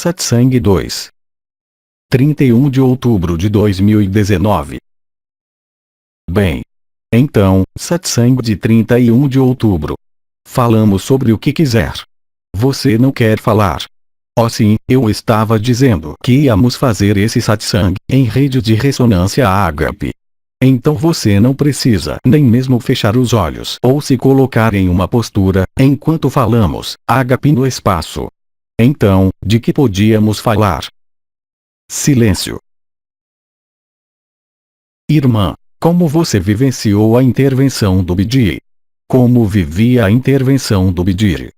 Satsang 2. 31 de outubro de 2019. Bem. Então, Satsang de 31 de outubro. Falamos sobre o que quiser. Você não quer falar. Oh sim, eu estava dizendo que íamos fazer esse satsang em rede de ressonância ágape. Então você não precisa nem mesmo fechar os olhos ou se colocar em uma postura, enquanto falamos, ágape no espaço. Então, de que podíamos falar? Silêncio. Irmã, como você vivenciou a intervenção do Bidiri? Como vivia a intervenção do Bidiri?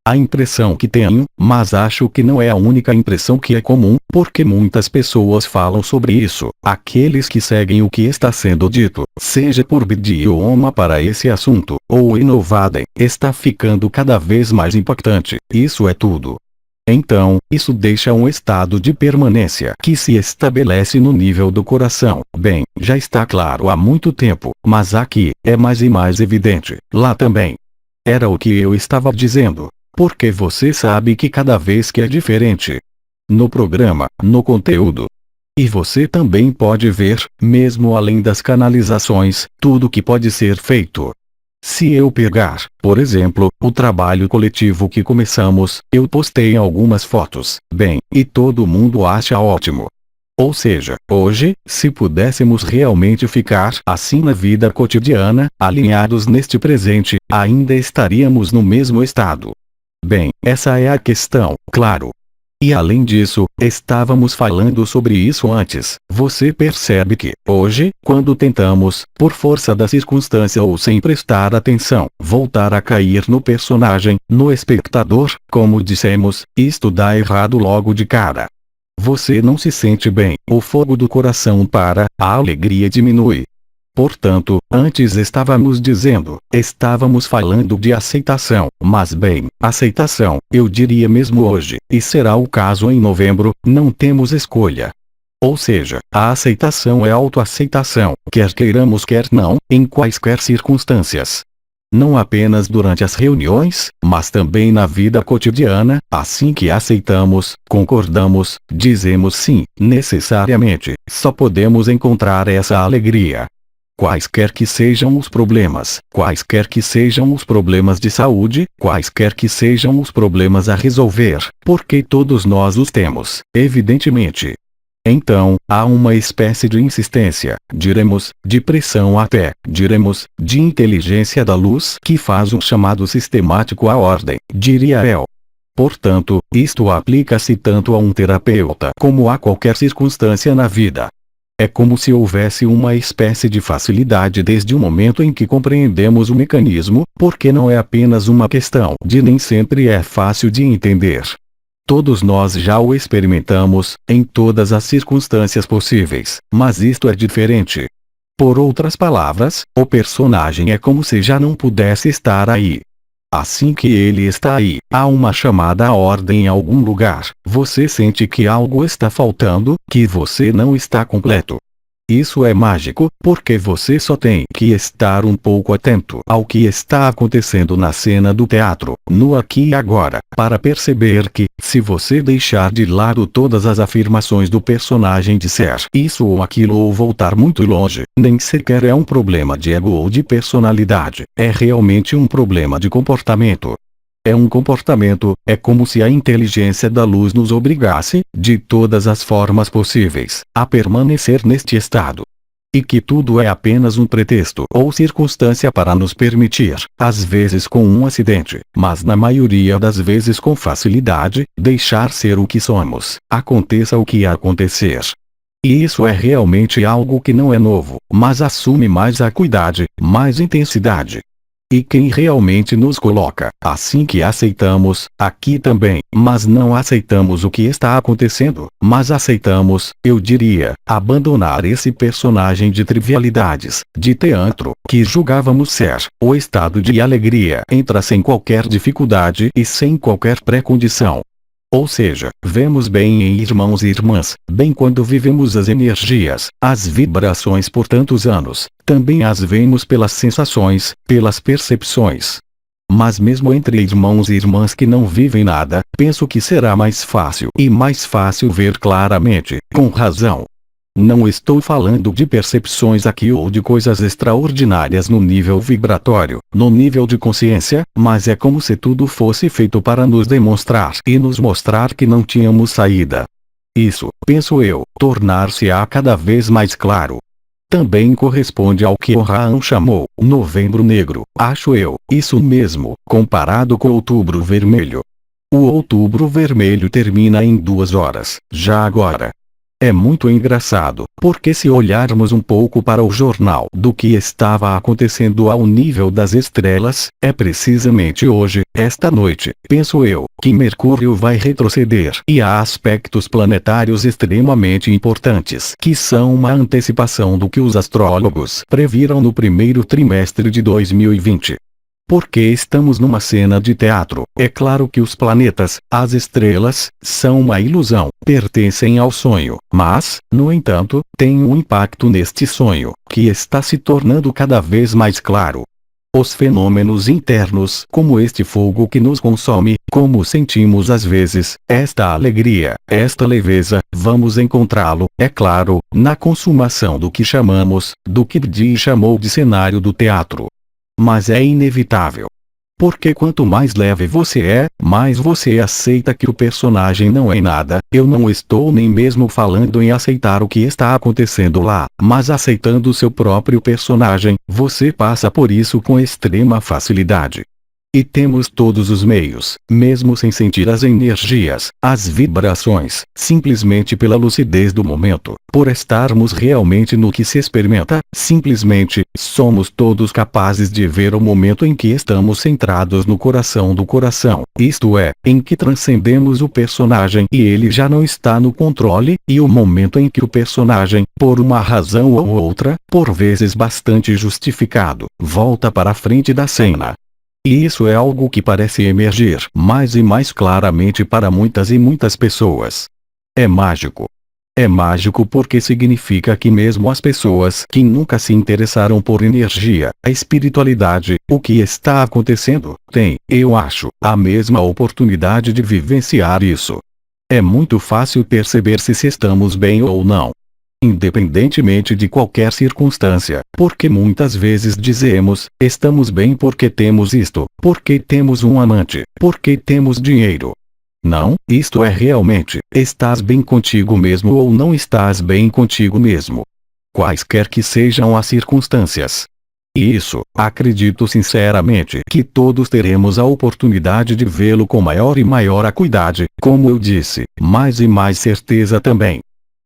A impressão que tenho, mas acho que não é a única impressão que é comum, porque muitas pessoas falam sobre isso, aqueles que seguem o que está sendo dito, seja por Bidiri ou Oma para esse assunto, ou Inovaden, está ficando cada vez mais impactante, isso é tudo. Então, isso deixa um estado de permanência que se estabelece no nível do coração. Bem, já está claro há muito tempo, mas aqui, é mais e mais evidente, lá também. Era o que eu estava dizendo. Porque você sabe que cada vez que é diferente. No programa, no conteúdo. E você também pode ver, mesmo além das canalizações, tudo que pode ser feito. Se eu pegar, por exemplo, o trabalho coletivo que começamos, eu postei algumas fotos, bem, e todo mundo acha ótimo. Ou seja, hoje, se pudéssemos realmente ficar assim na vida cotidiana, alinhados neste presente, ainda estaríamos no mesmo estado. Bem, essa é a questão, claro. E além disso, estávamos falando sobre isso antes. Você percebe que, hoje, quando tentamos, por força da circunstância ou sem prestar atenção, voltar a cair no personagem, no espectador, como dissemos, isto dá errado logo de cara. Você não se sente bem, o fogo do coração para, a alegria diminui. Portanto, antes estávamos falando de aceitação, mas bem, aceitação, eu diria mesmo hoje, e será o caso em novembro, não temos escolha. Ou seja, a aceitação é autoaceitação, quer queiramos quer não, em quaisquer circunstâncias. Não apenas durante as reuniões, mas também na vida cotidiana, assim que aceitamos, concordamos, dizemos sim, necessariamente, só podemos encontrar essa alegria. Quaisquer que sejam os problemas de saúde, quaisquer que sejam os problemas a resolver, porque todos nós os temos, evidentemente. Então, há uma espécie de insistência, diremos, de pressão até, diremos, de inteligência da luz que faz um chamado sistemático à ordem, diria eu. Portanto, isto aplica-se tanto a um terapeuta como a qualquer circunstância na vida. É como se houvesse uma espécie de facilidade desde o momento em que compreendemos o mecanismo, porque não é apenas uma questão de nem sempre é fácil de entender. Todos nós já o experimentamos, em todas as circunstâncias possíveis, mas isto é diferente. Por outras palavras, o personagem é como se já não pudesse estar aí. Assim que ele está aí, há uma chamada à ordem em algum lugar, você sente que algo está faltando, que você não está completo. Isso é mágico, porque você só tem que estar um pouco atento ao que está acontecendo na cena do teatro, no aqui e agora, para perceber que, se você deixar de lado todas as afirmações do personagem disser isso ou aquilo ou voltar muito longe, nem sequer é um problema de ego ou de personalidade, é realmente um problema de comportamento. É um comportamento, é como se a inteligência da luz nos obrigasse, de todas as formas possíveis, a permanecer neste estado. E que tudo é apenas um pretexto ou circunstância para nos permitir, às vezes com um acidente, mas na maioria das vezes com facilidade, deixar ser o que somos, aconteça o que acontecer. E isso é realmente algo que não é novo, mas assume mais acuidade, mais intensidade. E quem realmente nos coloca, assim que aceitamos, aqui também, mas não aceitamos o que está acontecendo, mas aceitamos, eu diria, abandonar esse personagem de trivialidades, de teatro, que julgávamos ser, o estado de alegria entra sem qualquer dificuldade e sem qualquer pré-condição. Ou seja, vemos bem em irmãos e irmãs, bem quando vivemos as energias, as vibrações por tantos anos, também as vemos pelas sensações, pelas percepções. Mas mesmo entre irmãos e irmãs que não vivem nada, penso que será mais fácil e mais fácil ver claramente, com razão. Não estou falando de percepções aqui ou de coisas extraordinárias no nível vibratório, no nível de consciência, mas é como se tudo fosse feito para nos demonstrar e nos mostrar que não tínhamos saída. Isso, penso eu, tornar-se-á cada vez mais claro. Também corresponde ao que o Rahan chamou Novembro Negro, acho eu, isso mesmo, comparado com Outubro Vermelho. O Outubro Vermelho termina em 2 horas, já agora. É muito engraçado, porque se olharmos um pouco para o jornal do que estava acontecendo ao nível das estrelas, é precisamente hoje, esta noite, penso eu, que Mercúrio vai retroceder e há aspectos planetários extremamente importantes que são uma antecipação do que os astrólogos previram no primeiro trimestre de 2020. Porque estamos numa cena de teatro, é claro que os planetas, as estrelas, são uma ilusão, pertencem ao sonho, mas, no entanto, têm um impacto neste sonho, que está se tornando cada vez mais claro. Os fenômenos internos, como este fogo que nos consome, como sentimos às vezes, esta alegria, esta leveza, vamos encontrá-lo, é claro, na consumação do que chamamos, do que Dee chamou de cenário do teatro. Mas é inevitável. Porque quanto mais leve você é, mais você aceita que o personagem não é nada. Eu não estou nem mesmo falando em aceitar o que está acontecendo lá, mas aceitando seu próprio personagem, você passa por isso com extrema facilidade. E temos todos os meios, mesmo sem sentir as energias, as vibrações, simplesmente pela lucidez do momento, por estarmos realmente no que se experimenta, simplesmente, somos todos capazes de ver o momento em que estamos centrados no coração do coração, isto é, em que transcendemos o personagem e ele já não está no controle, e o momento em que o personagem, por uma razão ou outra, por vezes bastante justificado, volta para a frente da cena. E isso é algo que parece emergir mais e mais claramente para muitas e muitas pessoas. É mágico. É mágico porque significa que mesmo as pessoas que nunca se interessaram por energia, a espiritualidade, o que está acontecendo, têm, eu acho, a mesma oportunidade de vivenciar isso. É muito fácil perceber se estamos bem ou não. Independentemente de qualquer circunstância, porque muitas vezes dizemos, estamos bem porque temos isto, porque temos um amante, porque temos dinheiro. Não, isto é realmente, estás bem contigo mesmo ou não estás bem contigo mesmo. Quaisquer que sejam as circunstâncias. E isso, acredito sinceramente que todos teremos a oportunidade de vê-lo com maior e maior acuidade, como eu disse, mais e mais certeza também.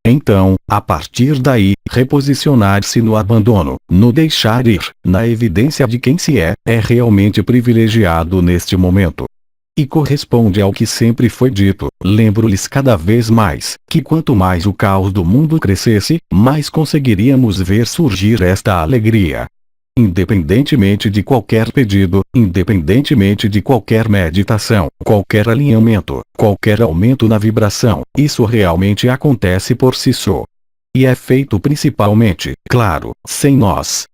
Então, a partir daí, reposicionar-se no abandono, no deixar ir, na evidência de quem se é realmente privilegiado neste momento. E corresponde ao que sempre foi dito, lembro-lhes cada vez mais, que quanto mais o caos do mundo crescesse, mais conseguiríamos ver surgir esta alegria. Independentemente de qualquer pedido, independentemente de qualquer meditação, qualquer alinhamento, qualquer aumento na vibração, isso realmente acontece por si só. E é feito principalmente, claro, sem nós.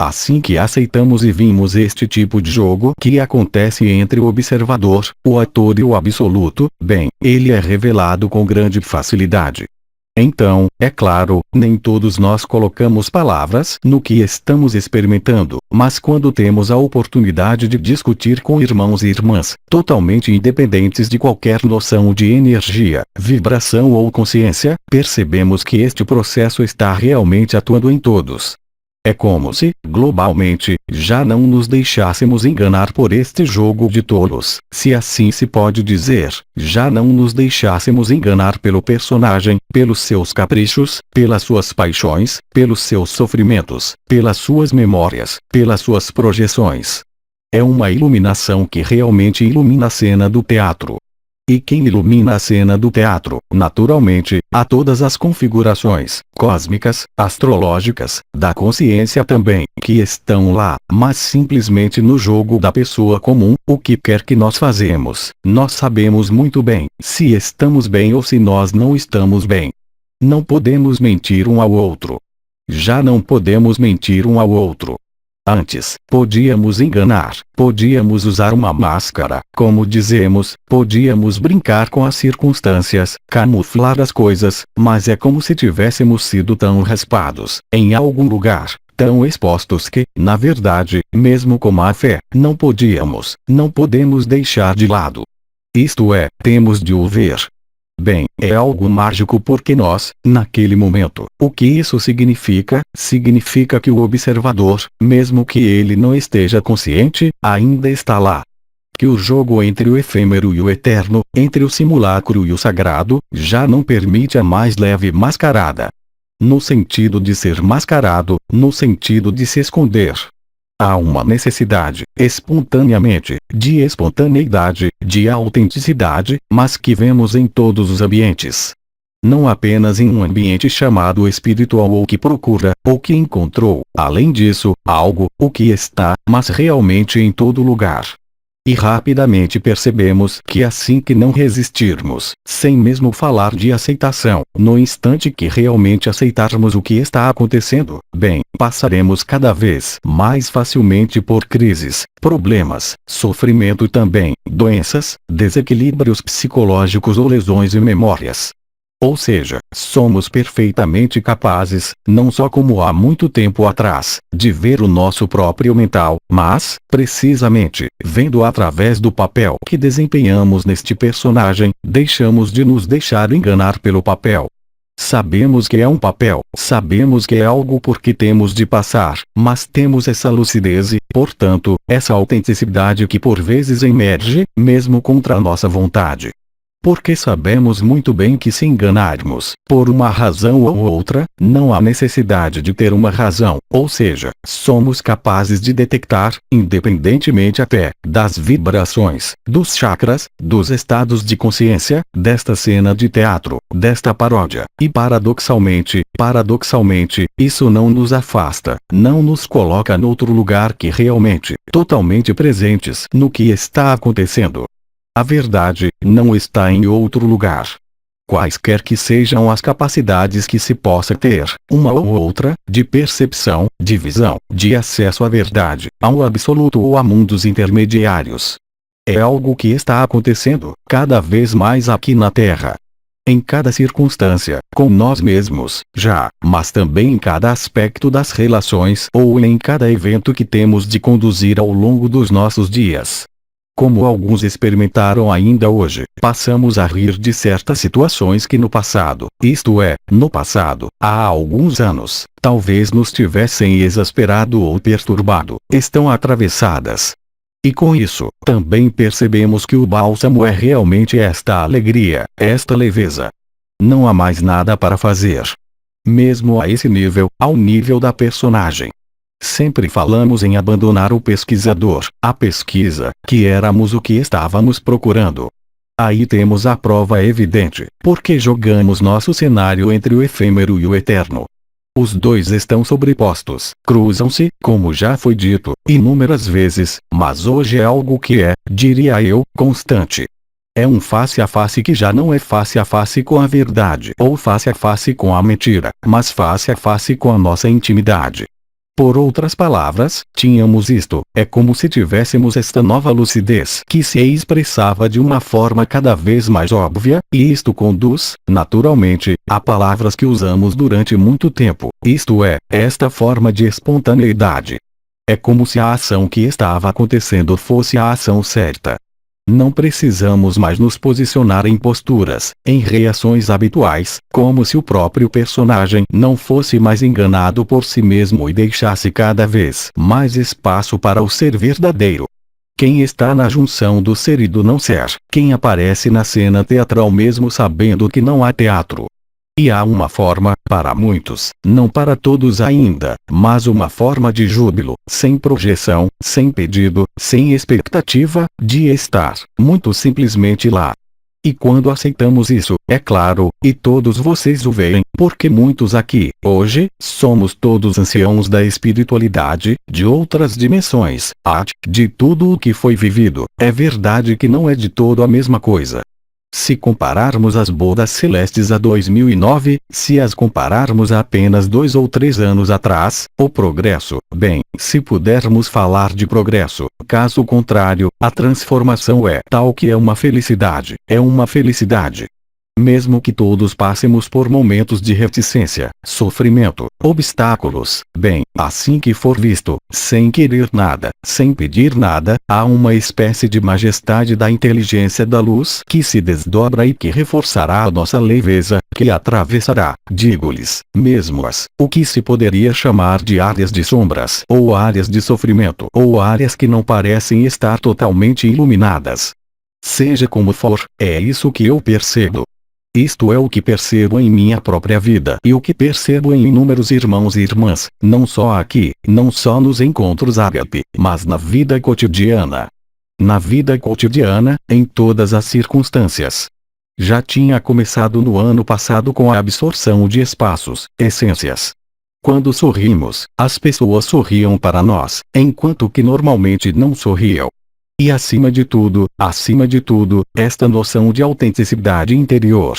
Assim que aceitamos e vimos este tipo de jogo que acontece entre o observador, o ator e o absoluto, bem, ele é revelado com grande facilidade. Então, é claro, nem todos nós colocamos palavras no que estamos experimentando, mas quando temos a oportunidade de discutir com irmãos e irmãs, totalmente independentes de qualquer noção de energia, vibração ou consciência, percebemos que este processo está realmente atuando em todos. É como se, globalmente, já não nos deixássemos enganar por este jogo de tolos, se assim se pode dizer, já não nos deixássemos enganar pelo personagem, pelos seus caprichos, pelas suas paixões, pelos seus sofrimentos, pelas suas memórias, pelas suas projeções. É uma iluminação que realmente ilumina a cena do teatro. E quem ilumina a cena do teatro, naturalmente, a todas as configurações, cósmicas, astrológicas, da consciência também, que estão lá, mas simplesmente no jogo da pessoa comum, o que quer que nós fazemos, nós sabemos muito bem, se estamos bem ou se nós não estamos bem. Não podemos mentir um ao outro. Já não podemos mentir um ao outro. Antes, podíamos enganar, podíamos usar uma máscara, como dizemos, podíamos brincar com as circunstâncias, camuflar as coisas, mas é como se tivéssemos sido tão raspados, em algum lugar, tão expostos que, na verdade, mesmo com a fé, não podemos deixar de lado. Isto é, temos de o ver. Bem, é algo mágico porque nós, naquele momento, o que isso significa? Significa que o observador, mesmo que ele não esteja consciente, ainda está lá. Que o jogo entre o efêmero e o eterno, entre o simulacro e o sagrado, já não permite a mais leve mascarada. No sentido de ser mascarado, no sentido de se esconder. Há uma necessidade, espontaneamente, de espontaneidade, de autenticidade, mas que vemos em todos os ambientes. Não apenas em um ambiente chamado espiritual ou que procura, ou que encontrou, além disso, algo, o que está, mas realmente em todo lugar. E rapidamente percebemos que assim que não resistirmos, sem mesmo falar de aceitação, no instante que realmente aceitarmos o que está acontecendo, bem, passaremos cada vez mais facilmente por crises, problemas, sofrimento também, doenças, desequilíbrios psicológicos ou lesões em memórias. Ou seja, somos perfeitamente capazes, não só como há muito tempo atrás, de ver o nosso próprio mental, mas, precisamente, vendo através do papel que desempenhamos neste personagem, deixamos de nos deixar enganar pelo papel. Sabemos que é um papel, sabemos que é algo porque temos de passar, mas temos essa lucidez e, portanto, essa autenticidade que por vezes emerge, mesmo contra a nossa vontade. Porque sabemos muito bem que se enganarmos, por uma razão ou outra, não há necessidade de ter uma razão, ou seja, somos capazes de detectar, independentemente até, das vibrações, dos chakras, dos estados de consciência, desta cena de teatro, desta paródia, e paradoxalmente, isso não nos afasta, não nos coloca noutro lugar que realmente, totalmente presentes no que está acontecendo. A verdade não está em outro lugar. Quaisquer que sejam as capacidades que se possa ter, uma ou outra, de percepção, de visão, de acesso à verdade, ao absoluto ou a mundos intermediários. É algo que está acontecendo, cada vez mais aqui na Terra. Em cada circunstância, com nós mesmos, já, mas também em cada aspecto das relações ou em cada evento que temos de conduzir ao longo dos nossos dias. Como alguns experimentaram ainda hoje, passamos a rir de certas situações que no passado, isto é, no passado, há alguns anos, talvez nos tivessem exasperado ou perturbado, estão atravessadas. E com isso, também percebemos que o bálsamo é realmente esta alegria, esta leveza. Não há mais nada para fazer. Mesmo a esse nível, ao nível da personagem. Sempre falamos em abandonar o pesquisador, a pesquisa, que éramos o que estávamos procurando. Aí temos a prova evidente, porque jogamos nosso cenário entre o efêmero e o eterno. Os dois estão sobrepostos, cruzam-se, como já foi dito, inúmeras vezes, mas hoje é algo que é, diria eu, constante. É um face a face que já não é face a face com a verdade ou face a face com a mentira, mas face a face com a nossa intimidade. Por outras palavras, tínhamos isto, é como se tivéssemos esta nova lucidez que se expressava de uma forma cada vez mais óbvia, e isto conduz, naturalmente, a palavras que usamos durante muito tempo, isto é, esta forma de espontaneidade. É como se a ação que estava acontecendo fosse a ação certa. Não precisamos mais nos posicionar em posturas, em reações habituais, como se o próprio personagem não fosse mais enganado por si mesmo e deixasse cada vez mais espaço para o ser verdadeiro. Quem está na junção do ser e do não ser, quem aparece na cena teatral mesmo sabendo que não há teatro. E há uma forma, para muitos, não para todos ainda, mas uma forma de júbilo, sem projeção, sem pedido, sem expectativa, de estar, muito simplesmente lá. E quando aceitamos isso, é claro, e todos vocês o veem, porque muitos aqui, hoje, somos todos anciãos da espiritualidade, de outras dimensões, de tudo o que foi vivido, é verdade que não é de todo a mesma coisa. Se compararmos as bodas celestes a 2009, se as compararmos a apenas 2 ou 3 anos atrás, o progresso, bem, se pudermos falar de progresso, caso contrário, a transformação é tal que é uma felicidade, é uma felicidade. Mesmo que todos passemos por momentos de reticência, sofrimento, obstáculos, bem, assim que for visto, sem querer nada, sem pedir nada, há uma espécie de majestade da inteligência da luz que se desdobra e que reforçará a nossa leveza, que atravessará, digo-lhes, mesmo o que se poderia chamar de áreas de sombras, ou áreas de sofrimento, ou áreas que não parecem estar totalmente iluminadas. Seja como for, é isso que eu percebo. Isto é o que percebo em minha própria vida e o que percebo em inúmeros irmãos e irmãs, não só aqui, não só nos encontros ágape, mas na vida cotidiana. Na vida cotidiana, em todas as circunstâncias. Já tinha começado no ano passado com a absorção de espaços, essências. Quando sorrimos, as pessoas sorriam para nós, enquanto que normalmente não sorriam. E acima de tudo, esta noção de autenticidade interior.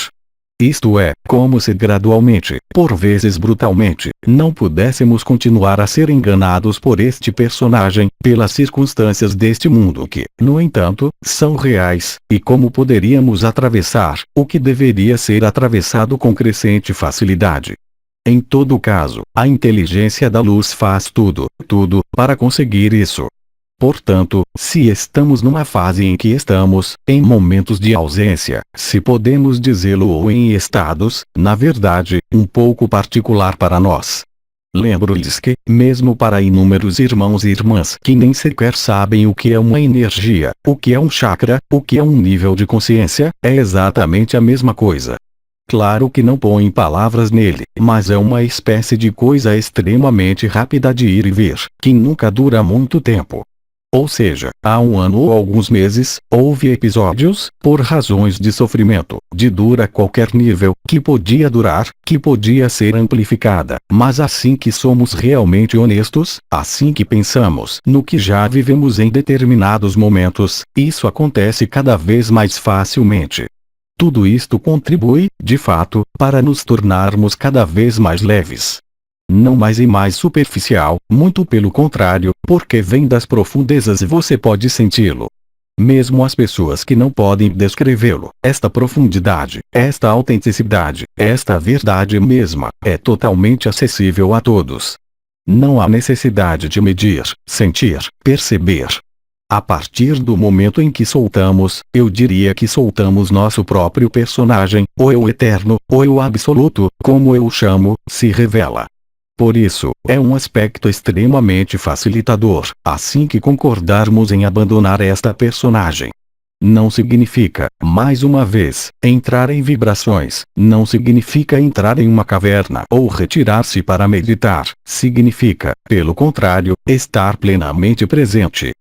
Isto é, como se gradualmente, por vezes brutalmente, não pudéssemos continuar a ser enganados por este personagem, pelas circunstâncias deste mundo que, no entanto, são reais, e como poderíamos atravessar, o que deveria ser atravessado com crescente facilidade. Em todo caso, a inteligência da luz faz tudo, para conseguir isso. Portanto, se estamos numa fase em que estamos, em momentos de ausência, se podemos dizê-lo, ou em estados, na verdade, um pouco particular para nós. Lembro-lhes que, mesmo para inúmeros irmãos e irmãs que nem sequer sabem o que é uma energia, o que é um chakra, o que é um nível de consciência, é exatamente a mesma coisa. Claro que não põe palavras nele, mas é uma espécie de coisa extremamente rápida de ir e vir, que nunca dura muito tempo. Ou seja, há um ano ou alguns meses, houve episódios, por razões de sofrimento, de dor a qualquer nível, que podia durar, que podia ser amplificada, mas assim que somos realmente honestos, assim que pensamos no que já vivemos em determinados momentos, isso acontece cada vez mais facilmente. Tudo isto contribui, de fato, para nos tornarmos cada vez mais leves. Não mais e mais superficial, muito pelo contrário, porque vem das profundezas e você pode senti-lo. Mesmo as pessoas que não podem descrevê-lo, esta profundidade, esta autenticidade, esta verdade mesma, é totalmente acessível a todos. Não há necessidade de medir, sentir, perceber. A partir do momento em que soltamos, eu diria que soltamos nosso próprio personagem, o eu eterno, o eu absoluto, como eu o chamo, se revela. Por isso, é um aspecto extremamente facilitador, assim que concordarmos em abandonar esta personagem. Não significa, mais uma vez, entrar em vibrações, não significa entrar em uma caverna ou retirar-se para meditar, significa, pelo contrário, estar plenamente presente.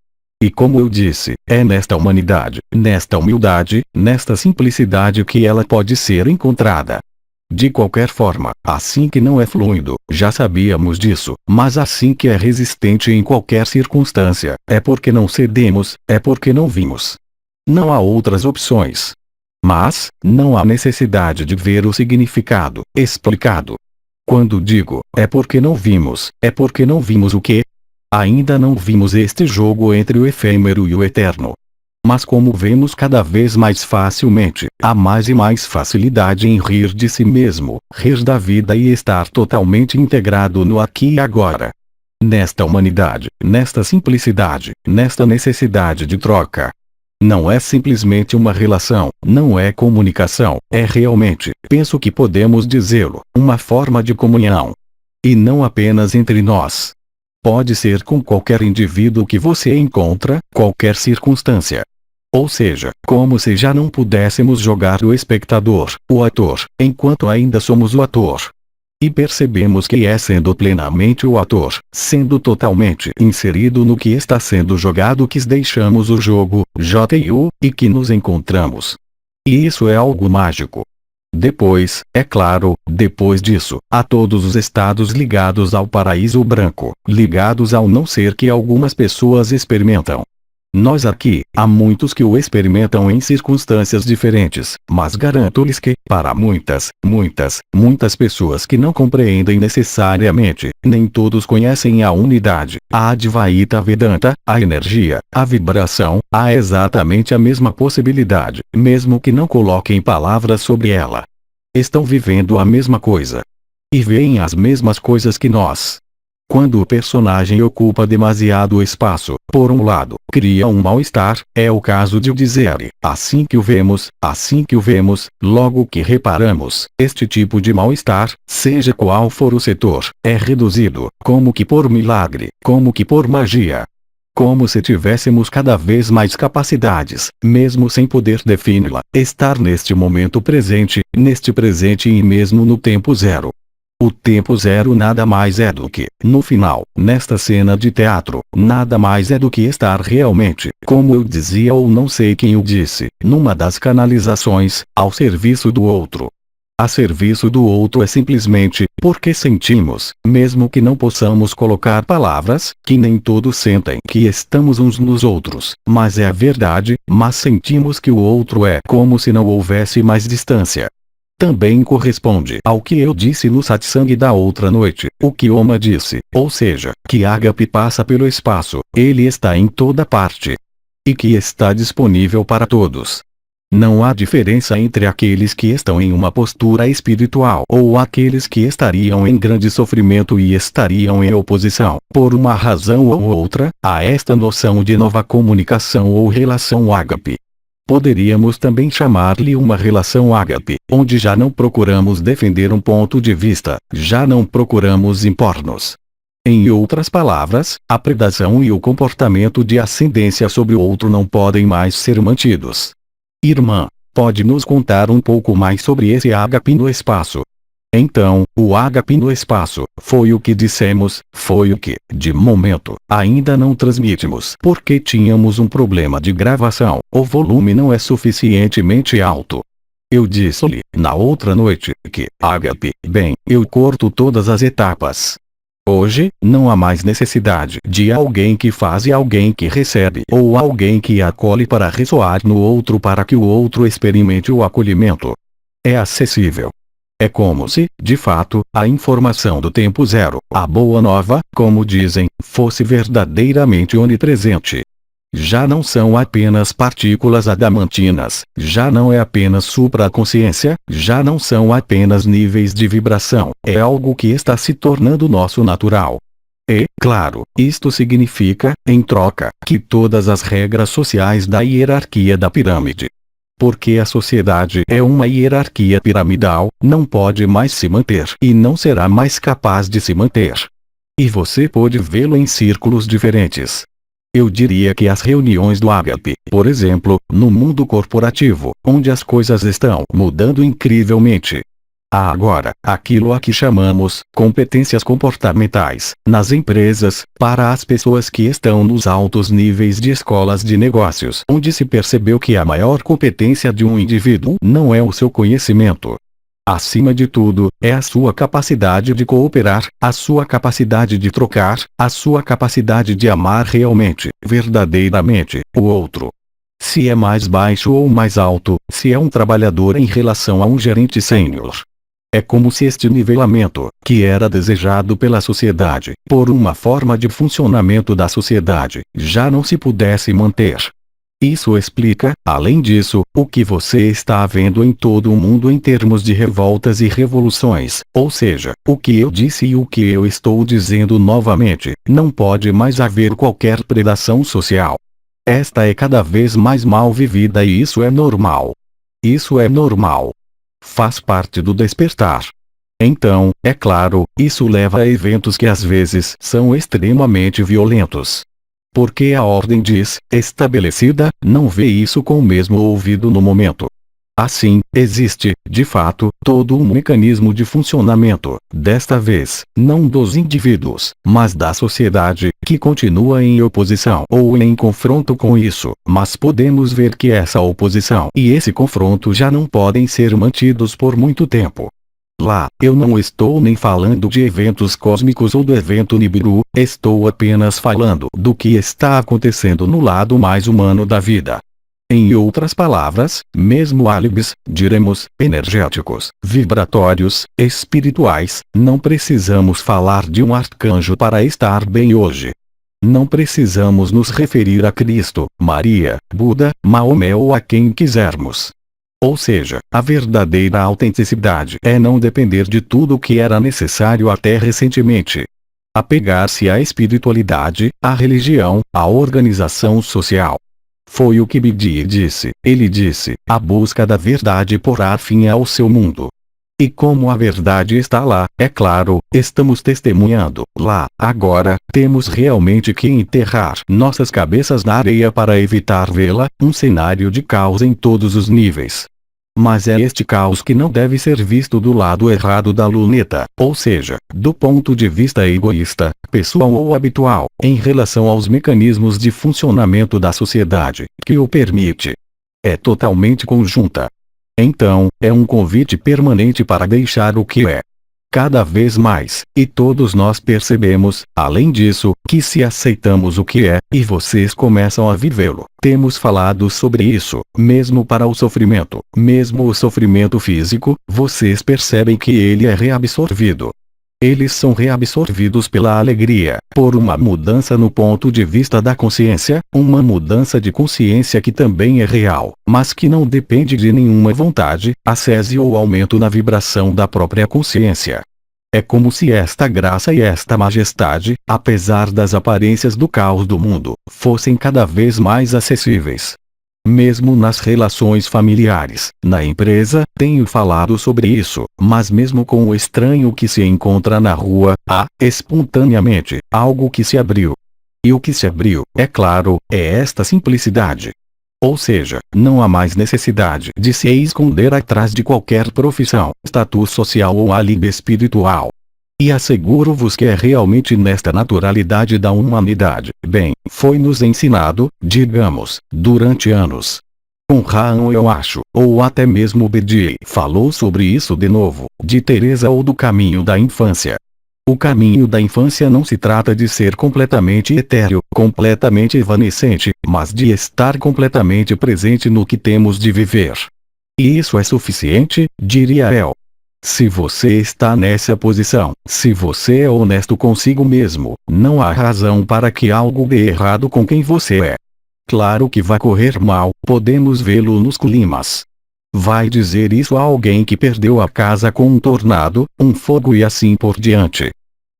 E como eu disse, é nesta humanidade, nesta humildade, nesta simplicidade que ela pode ser encontrada. De qualquer forma, assim que não é fluido, já sabíamos disso, mas assim que é resistente em qualquer circunstância, é porque não cedemos, é porque não vimos. Não há outras opções. Mas, não há necessidade de ver o significado explicado. Quando digo, é porque não vimos o quê? Ainda não vimos este jogo entre o efêmero e o eterno. Mas como vemos cada vez mais facilmente, há mais e mais facilidade em rir de si mesmo, rir da vida e estar totalmente integrado no aqui e agora. Nesta humanidade, nesta simplicidade, nesta necessidade de troca. Não é simplesmente uma relação, não é comunicação, é realmente, penso que podemos dizê-lo, uma forma de comunhão. E não apenas entre nós. Pode ser com qualquer indivíduo que você encontra, qualquer circunstância. Ou seja, como se já não pudéssemos jogar o espectador, o ator, enquanto ainda somos o ator. E percebemos que é sendo plenamente o ator, sendo totalmente inserido no que está sendo jogado que deixamos o jogo, JU, e que nos encontramos. E isso é algo mágico. Depois, é claro, depois disso, há todos os estados ligados ao paraíso branco, ligados ao não ser que algumas pessoas experimentam. Nós aqui, há muitos que o experimentam em circunstâncias diferentes, mas garanto-lhes que, para muitas pessoas que não compreendem necessariamente, nem todos conhecem a unidade, a Advaita Vedanta, a energia, a vibração, há exatamente a mesma possibilidade, mesmo que não coloquem palavras sobre ela. Estão vivendo a mesma coisa. E veem as mesmas coisas que nós. Quando o personagem ocupa demasiado espaço, por um lado, cria um mal-estar, é o caso de dizer, assim que o vemos, logo que reparamos, este tipo de mal-estar, seja qual for o setor, é reduzido, como que por milagre, como que por magia. Como se tivéssemos cada vez mais capacidades, mesmo sem poder defini-la, estar neste momento presente e mesmo no tempo zero. O tempo zero nada mais é do que, no final, nesta cena de teatro, nada mais é do que estar realmente, como eu dizia ou não sei quem o disse, numa das canalizações, ao serviço do outro. A serviço do outro é simplesmente, porque sentimos, mesmo que não possamos colocar palavras, que nem todos sentem que estamos uns nos outros, mas é a verdade, mas sentimos que o outro é como se não houvesse mais distância. Também corresponde ao que eu disse no satsang da outra noite, o que Oma disse, ou seja, que Ágape passa pelo espaço, ele está em toda parte. E que está disponível para todos. Não há diferença entre aqueles que estão em uma postura espiritual ou aqueles que estariam em grande sofrimento e estariam em oposição, por uma razão ou outra, a esta noção de nova comunicação ou relação ágape. Poderíamos também chamar-lhe uma relação ágape, onde já não procuramos defender um ponto de vista, já não procuramos impor-nos. Em outras palavras, a predação e o comportamento de ascendência sobre o outro não podem mais ser mantidos. Irmã, pode nos contar um pouco mais sobre esse ágape no espaço? Então, o ágape no espaço, foi o que dissemos, foi o que, de momento, ainda não transmitimos porque tínhamos um problema de gravação, o volume não é suficientemente alto. Eu disse-lhe, na outra noite, que, ágape, bem, eu corto todas as etapas. Hoje, não há mais necessidade de alguém que faz e alguém que recebe ou alguém que acolhe para ressoar no outro para que o outro experimente o acolhimento. É acessível. É como se, de fato, a informação do tempo zero, a boa nova, como dizem, fosse verdadeiramente onipresente. Já não são apenas partículas adamantinas, já não é apenas supraconsciência, já não são apenas níveis de vibração, é algo que está se tornando nosso natural. E, claro, isto significa, em troca, que todas as regras sociais da hierarquia da pirâmide, porque a sociedade é uma hierarquia piramidal, não pode mais se manter e não será mais capaz de se manter. E você pode vê-lo em círculos diferentes. Eu diria que as reuniões do ágape, por exemplo, no mundo corporativo, onde as coisas estão mudando incrivelmente. Há agora, aquilo a que chamamos, competências comportamentais, nas empresas, para as pessoas que estão nos altos níveis de escolas de negócios, onde se percebeu que a maior competência de um indivíduo não é o seu conhecimento. Acima de tudo, é a sua capacidade de cooperar, a sua capacidade de trocar, a sua capacidade de amar realmente, verdadeiramente, o outro. Se é mais baixo ou mais alto, se é um trabalhador em relação a um gerente sênior. É como se este nivelamento, que era desejado pela sociedade, por uma forma de funcionamento da sociedade, já não se pudesse manter. Isso explica, além disso, o que você está vendo em todo o mundo em termos de revoltas e revoluções, ou seja, o que eu disse e o que eu estou dizendo novamente, não pode mais haver qualquer predação social. Esta é cada vez mais mal vivida e isso é normal. Isso é normal. Faz parte do despertar. Então, é claro, isso leva a eventos que às vezes são extremamente violentos. Porque a ordem diz, estabelecida, não vê isso com o mesmo ouvido no momento. Assim, existe, de fato, todo um mecanismo de funcionamento, desta vez, não dos indivíduos, mas da sociedade, que continua em oposição ou em confronto com isso, mas podemos ver que essa oposição e esse confronto já não podem ser mantidos por muito tempo. Lá, eu não estou nem falando de eventos cósmicos ou do evento Nibiru, estou apenas falando do que está acontecendo no lado mais humano da vida. Em outras palavras, mesmo álibis, diremos, energéticos, vibratórios, espirituais, não precisamos falar de um arcanjo para estar bem hoje. Não precisamos nos referir a Cristo, Maria, Buda, Maomé ou a quem quisermos. Ou seja, a verdadeira autenticidade é não depender de tudo o que era necessário até recentemente. Apegar-se à espiritualidade, à religião, à organização social. Foi o que Bidi disse. Ele disse: a busca da verdade porá fim ao seu mundo. E como a verdade está lá, é claro, estamos testemunhando lá. Agora, temos realmente que enterrar nossas cabeças na areia para evitar vê-la, um cenário de caos em todos os níveis. Mas é este caos que não deve ser visto do lado errado da luneta, ou seja, do ponto de vista egoísta, pessoal ou habitual, em relação aos mecanismos de funcionamento da sociedade, que o permite. É totalmente conjunta. Então, é um convite permanente para deixar o que é. Cada vez mais, e todos nós percebemos, além disso, que se aceitamos o que é, e vocês começam a vivê-lo. Temos falado sobre isso, mesmo para o sofrimento, mesmo o sofrimento físico, vocês percebem que ele é reabsorvido. Eles são reabsorvidos pela alegria, por uma mudança no ponto de vista da consciência, uma mudança de consciência que também é real, mas que não depende de nenhuma vontade, ascese ou aumento na vibração da própria consciência. É como se esta graça e esta majestade, apesar das aparências do caos do mundo, fossem cada vez mais acessíveis. Mesmo nas relações familiares, na empresa, tenho falado sobre isso, mas mesmo com o estranho que se encontra na rua, há, espontaneamente, algo que se abriu. E o que se abriu, é claro, é esta simplicidade. Ou seja, não há mais necessidade de se esconder atrás de qualquer profissão, status social ou álibi espiritual. E asseguro-vos que é realmente nesta naturalidade da humanidade. Bem, foi nos ensinado, digamos, durante anos. Com Rahan eu acho, ou até mesmo Bedi falou sobre isso de novo, de Teresa ou do caminho da infância. O caminho da infância não se trata de ser completamente etéreo, completamente evanescente, mas de estar completamente presente no que temos de viver. E isso é suficiente, diria El. Se você está nessa posição, se você é honesto consigo mesmo, não há razão para que algo dê errado com quem você é. Claro que vai correr mal, podemos vê-lo nos climas. Vai dizer isso a alguém que perdeu a casa com um tornado, um fogo e assim por diante.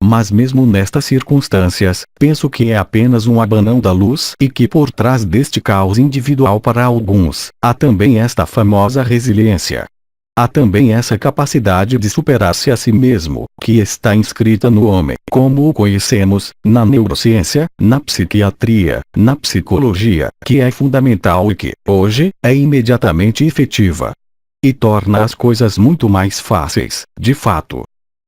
Mas mesmo nestas circunstâncias, penso que é apenas um abanão da luz e que por trás deste caos individual para alguns, há também esta famosa resiliência. Há também essa capacidade de superar-se a si mesmo, que está inscrita no homem, como o conhecemos, na neurociência, na psiquiatria, na psicologia, que é fundamental e que, hoje, é imediatamente efetiva. E torna as coisas muito mais fáceis, de fato.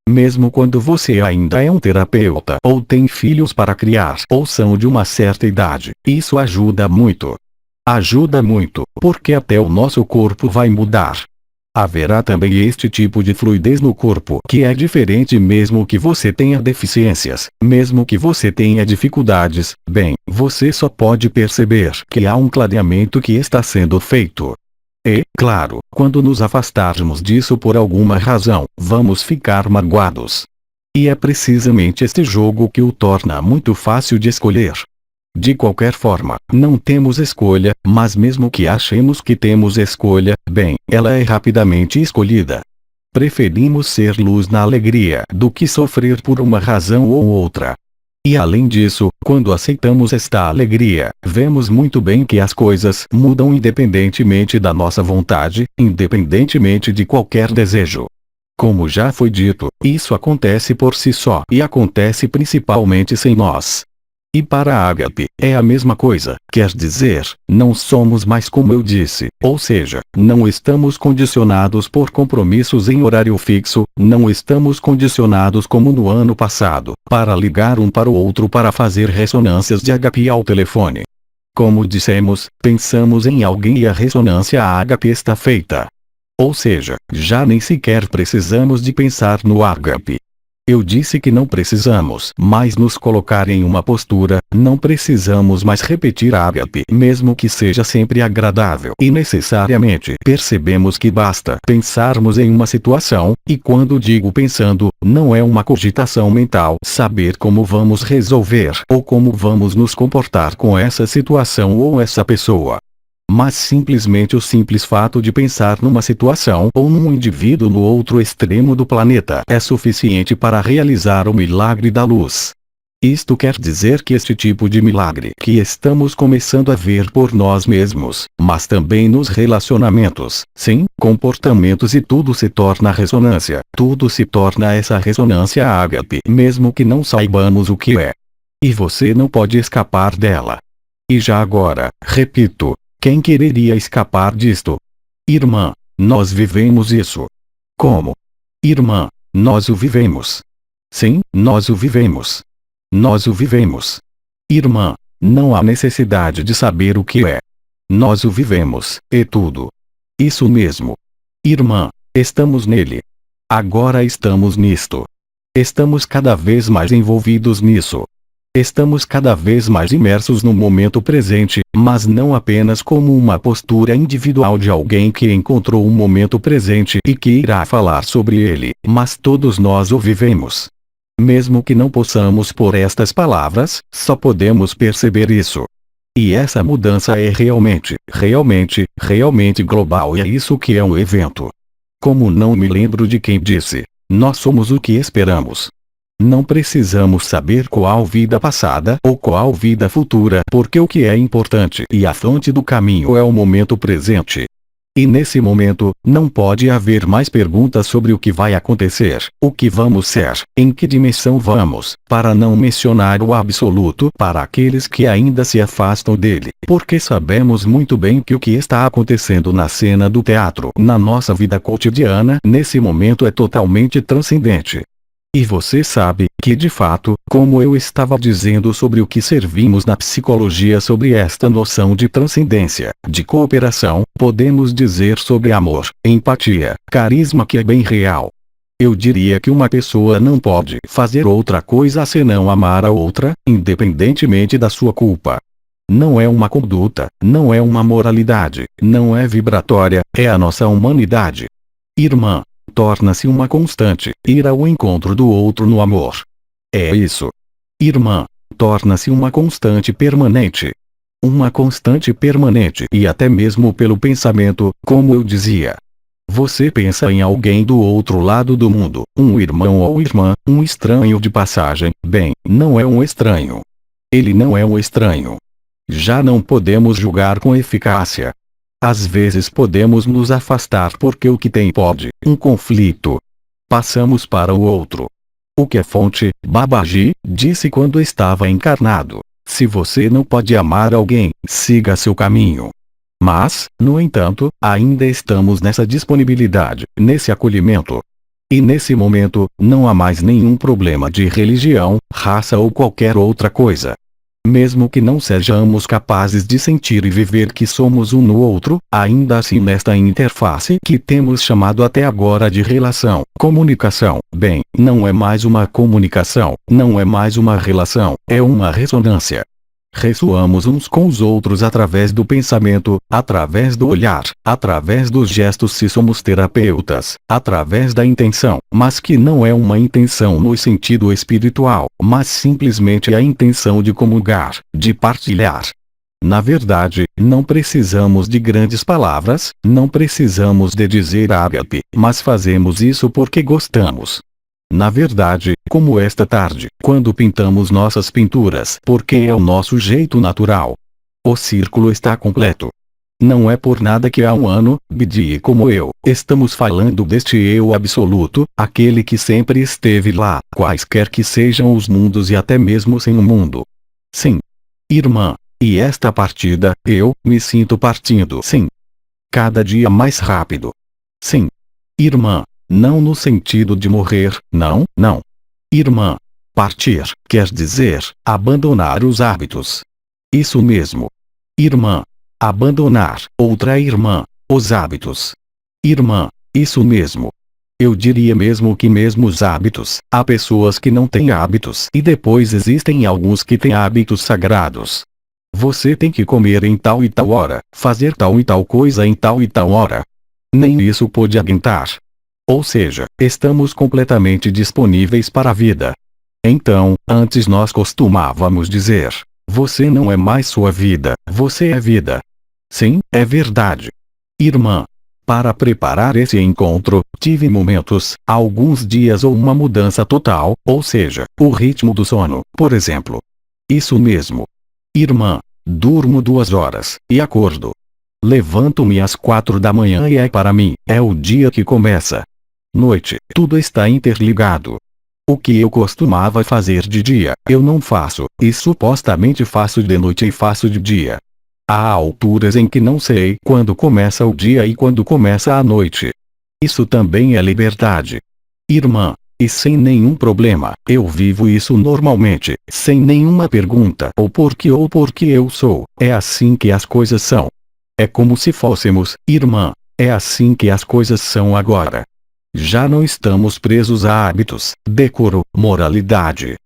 Mesmo quando você ainda é um terapeuta ou tem filhos para criar ou são de uma certa idade, isso ajuda muito. Ajuda muito, porque até o nosso corpo vai mudar. Haverá também este tipo de fluidez no corpo que é diferente mesmo que você tenha deficiências, mesmo que você tenha dificuldades, bem, você só pode perceber que há um clareamento que está sendo feito. E, claro, quando nos afastarmos disso por alguma razão, vamos ficar magoados. E é precisamente este jogo que o torna muito fácil de escolher. De qualquer forma, não temos escolha, mas mesmo que achemos que temos escolha, bem, ela é rapidamente escolhida. Preferimos ser luz na alegria do que sofrer por uma razão ou outra. E além disso, quando aceitamos esta alegria, vemos muito bem que as coisas mudam independentemente da nossa vontade, independentemente de qualquer desejo. Como já foi dito, isso acontece por si só e acontece principalmente sem nós. E para a Ágape, é a mesma coisa, quer dizer, não somos mais como eu disse, ou seja, não estamos condicionados por compromissos em horário fixo, não estamos condicionados como no ano passado, para ligar um para o outro para fazer ressonâncias de Ágape ao telefone. Como dissemos, pensamos em alguém e a ressonância Ágape está feita. Ou seja, já nem sequer precisamos de pensar no ágape. Eu disse que não precisamos mais nos colocar em uma postura, não precisamos mais repetir ágape, mesmo que seja sempre agradável. E necessariamente percebemos que basta pensarmos em uma situação, e quando digo pensando, não é uma cogitação mental saber como vamos resolver ou como vamos nos comportar com essa situação ou essa pessoa. Mas simplesmente o simples fato de pensar numa situação ou num indivíduo no outro extremo do planeta é suficiente para realizar o milagre da luz. Isto quer dizer que este tipo de milagre que estamos começando a ver por nós mesmos, mas também nos relacionamentos, sim, comportamentos e tudo se torna ressonância, tudo se torna essa ressonância ágape, mesmo que não saibamos o que é. E você não pode escapar dela. E já agora, repito, quem quereria escapar disto? Irmã, nós vivemos isso. Como? Irmã, nós o vivemos. Sim, nós o vivemos. Nós o vivemos. Irmã, não há necessidade de saber o que é. Nós o vivemos, e tudo. Isso mesmo. Irmã, estamos nele. Agora estamos nisto. Estamos cada vez mais envolvidos nisso. Estamos cada vez mais imersos no momento presente, mas não apenas como uma postura individual de alguém que encontrou um momento presente e que irá falar sobre ele, mas todos nós o vivemos. Mesmo que não possamos pôr estas palavras, só podemos perceber isso. E essa mudança é realmente global, e é isso que é um evento. Como não me lembro de quem disse, nós somos o que esperamos. Não precisamos saber qual vida passada ou qual vida futura, porque o que é importante e a fonte do caminho é o momento presente. E nesse momento, não pode haver mais perguntas sobre o que vai acontecer, o que vamos ser, em que dimensão vamos, para não mencionar o absoluto para aqueles que ainda se afastam dele, porque sabemos muito bem que o que está acontecendo na cena do teatro, na nossa vida cotidiana, nesse momento é totalmente transcendente. E você sabe que de fato, como eu estava dizendo sobre o que servimos na psicologia sobre esta noção de transcendência, de cooperação, podemos dizer sobre amor, empatia, carisma que é bem real. Eu diria que uma pessoa não pode fazer outra coisa senão amar a outra, independentemente da sua culpa. Não é uma conduta, não é uma moralidade, não é vibratória, é a nossa humanidade. Irmã, torna-se uma constante, ir ao encontro do outro no amor. É isso. Irmã, torna-se uma constante permanente. Uma constante permanente e até mesmo pelo pensamento, como eu dizia. Você pensa em alguém do outro lado do mundo, um irmão ou irmã, um estranho de passagem, bem, não é um estranho. Ele não é um estranho. Já não podemos julgar com eficácia. Às vezes podemos nos afastar porque o que tem pode, um conflito. Passamos para o outro. O que é fonte, Babaji, disse quando estava encarnado. Se você não pode amar alguém, siga seu caminho. Mas, no entanto, ainda estamos nessa disponibilidade, nesse acolhimento. E nesse momento, não há mais nenhum problema de religião, raça ou qualquer outra coisa. Mesmo que não sejamos capazes de sentir e viver que somos um no outro, ainda assim nesta interface que temos chamado até agora de relação, comunicação, bem, não é mais uma comunicação, não é mais uma relação, é uma ressonância. Ressoamos uns com os outros através do pensamento, através do olhar, através dos gestos se somos terapeutas, através da intenção, mas que não é uma intenção no sentido espiritual, mas simplesmente a intenção de comungar, de partilhar. Na verdade, não precisamos de grandes palavras, não precisamos de dizer ágape, mas fazemos isso porque gostamos. Na verdade, como esta tarde, quando pintamos nossas pinturas, porque é o nosso jeito natural. O círculo está completo. Não é por nada que há um ano, Bidi como eu, estamos falando deste eu absoluto, aquele que sempre esteve lá, quaisquer que sejam os mundos e até mesmo sem o mundo. Sim. Irmã, e esta partida, eu me sinto partindo. Sim. Cada dia mais rápido. Sim. Irmã. Não no sentido de morrer, não, não. Irmã. Partir, quer dizer, abandonar os hábitos. Isso mesmo. Irmã. Abandonar, outra irmã, os hábitos. Irmã, isso mesmo. Eu diria mesmo que mesmo os hábitos, há pessoas que não têm hábitos e depois existem alguns que têm hábitos sagrados. Você tem que comer em tal e tal hora, fazer tal e tal coisa em tal e tal hora. Nem isso pode aguentar. Ou seja, estamos completamente disponíveis para a vida. Então, antes nós costumávamos dizer: você não é mais sua vida, você é vida. Sim, é verdade. Irmã, para preparar esse encontro, tive momentos, alguns dias ou uma mudança total, ou seja, o ritmo do sono, por exemplo. Isso mesmo. Irmã, durmo 2 horas, e acordo. Levanto-me às 4 da manhã e para mim, é o dia que começa. Noite, tudo está interligado. O que eu costumava fazer de dia, eu não faço, e supostamente faço de noite e faço de dia. Há alturas em que não sei quando começa o dia e quando começa a noite. Isso também é liberdade. Irmã, e sem nenhum problema, eu vivo isso normalmente, sem nenhuma pergunta ou porque eu sou, é assim que as coisas são. É como se fôssemos, irmã, é assim que as coisas são agora. Já não estamos presos a hábitos, decoro, moralidade.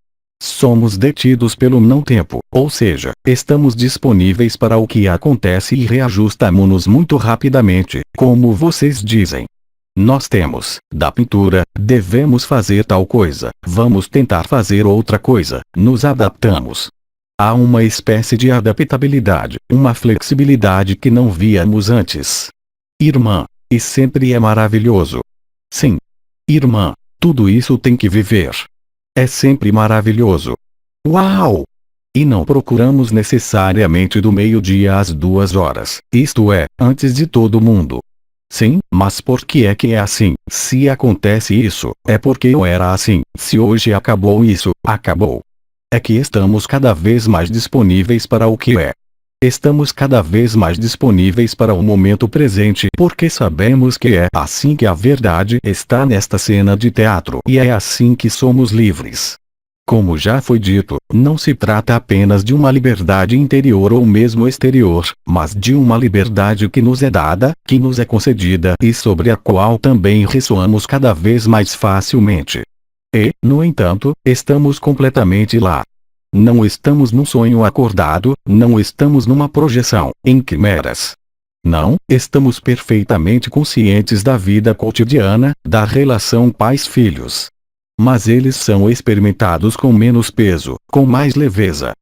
Somos detidos pelo não-tempo, ou seja, estamos disponíveis para o que acontece e reajustamos-nos muito rapidamente, como vocês dizem. Nós temos, da pintura, devemos fazer tal coisa, vamos tentar fazer outra coisa, nos adaptamos. Há uma espécie de adaptabilidade, uma flexibilidade que não víamos antes. Irmã, e sempre é maravilhoso. Sim. Irmã, tudo isso tem que viver. É sempre maravilhoso. Uau! E não procuramos necessariamente do meio-dia às 2 horas, isto é, antes de todo mundo. Sim, mas por que é assim? Se acontece isso, é porque eu era assim. Se hoje acabou isso, acabou. É que estamos cada vez mais disponíveis para o que é. Estamos cada vez mais disponíveis para o momento presente porque sabemos que é assim que a verdade está nesta cena de teatro e é assim que somos livres. Como já foi dito, não se trata apenas de uma liberdade interior ou mesmo exterior, mas de uma liberdade que nos é dada, que nos é concedida e sobre a qual também ressoamos cada vez mais facilmente. E, no entanto, estamos completamente lá. Não estamos num sonho acordado, não estamos numa projeção, em quimeras. Não, estamos perfeitamente conscientes da vida cotidiana, da relação pais-filhos. Mas eles são experimentados com menos peso, com mais leveza.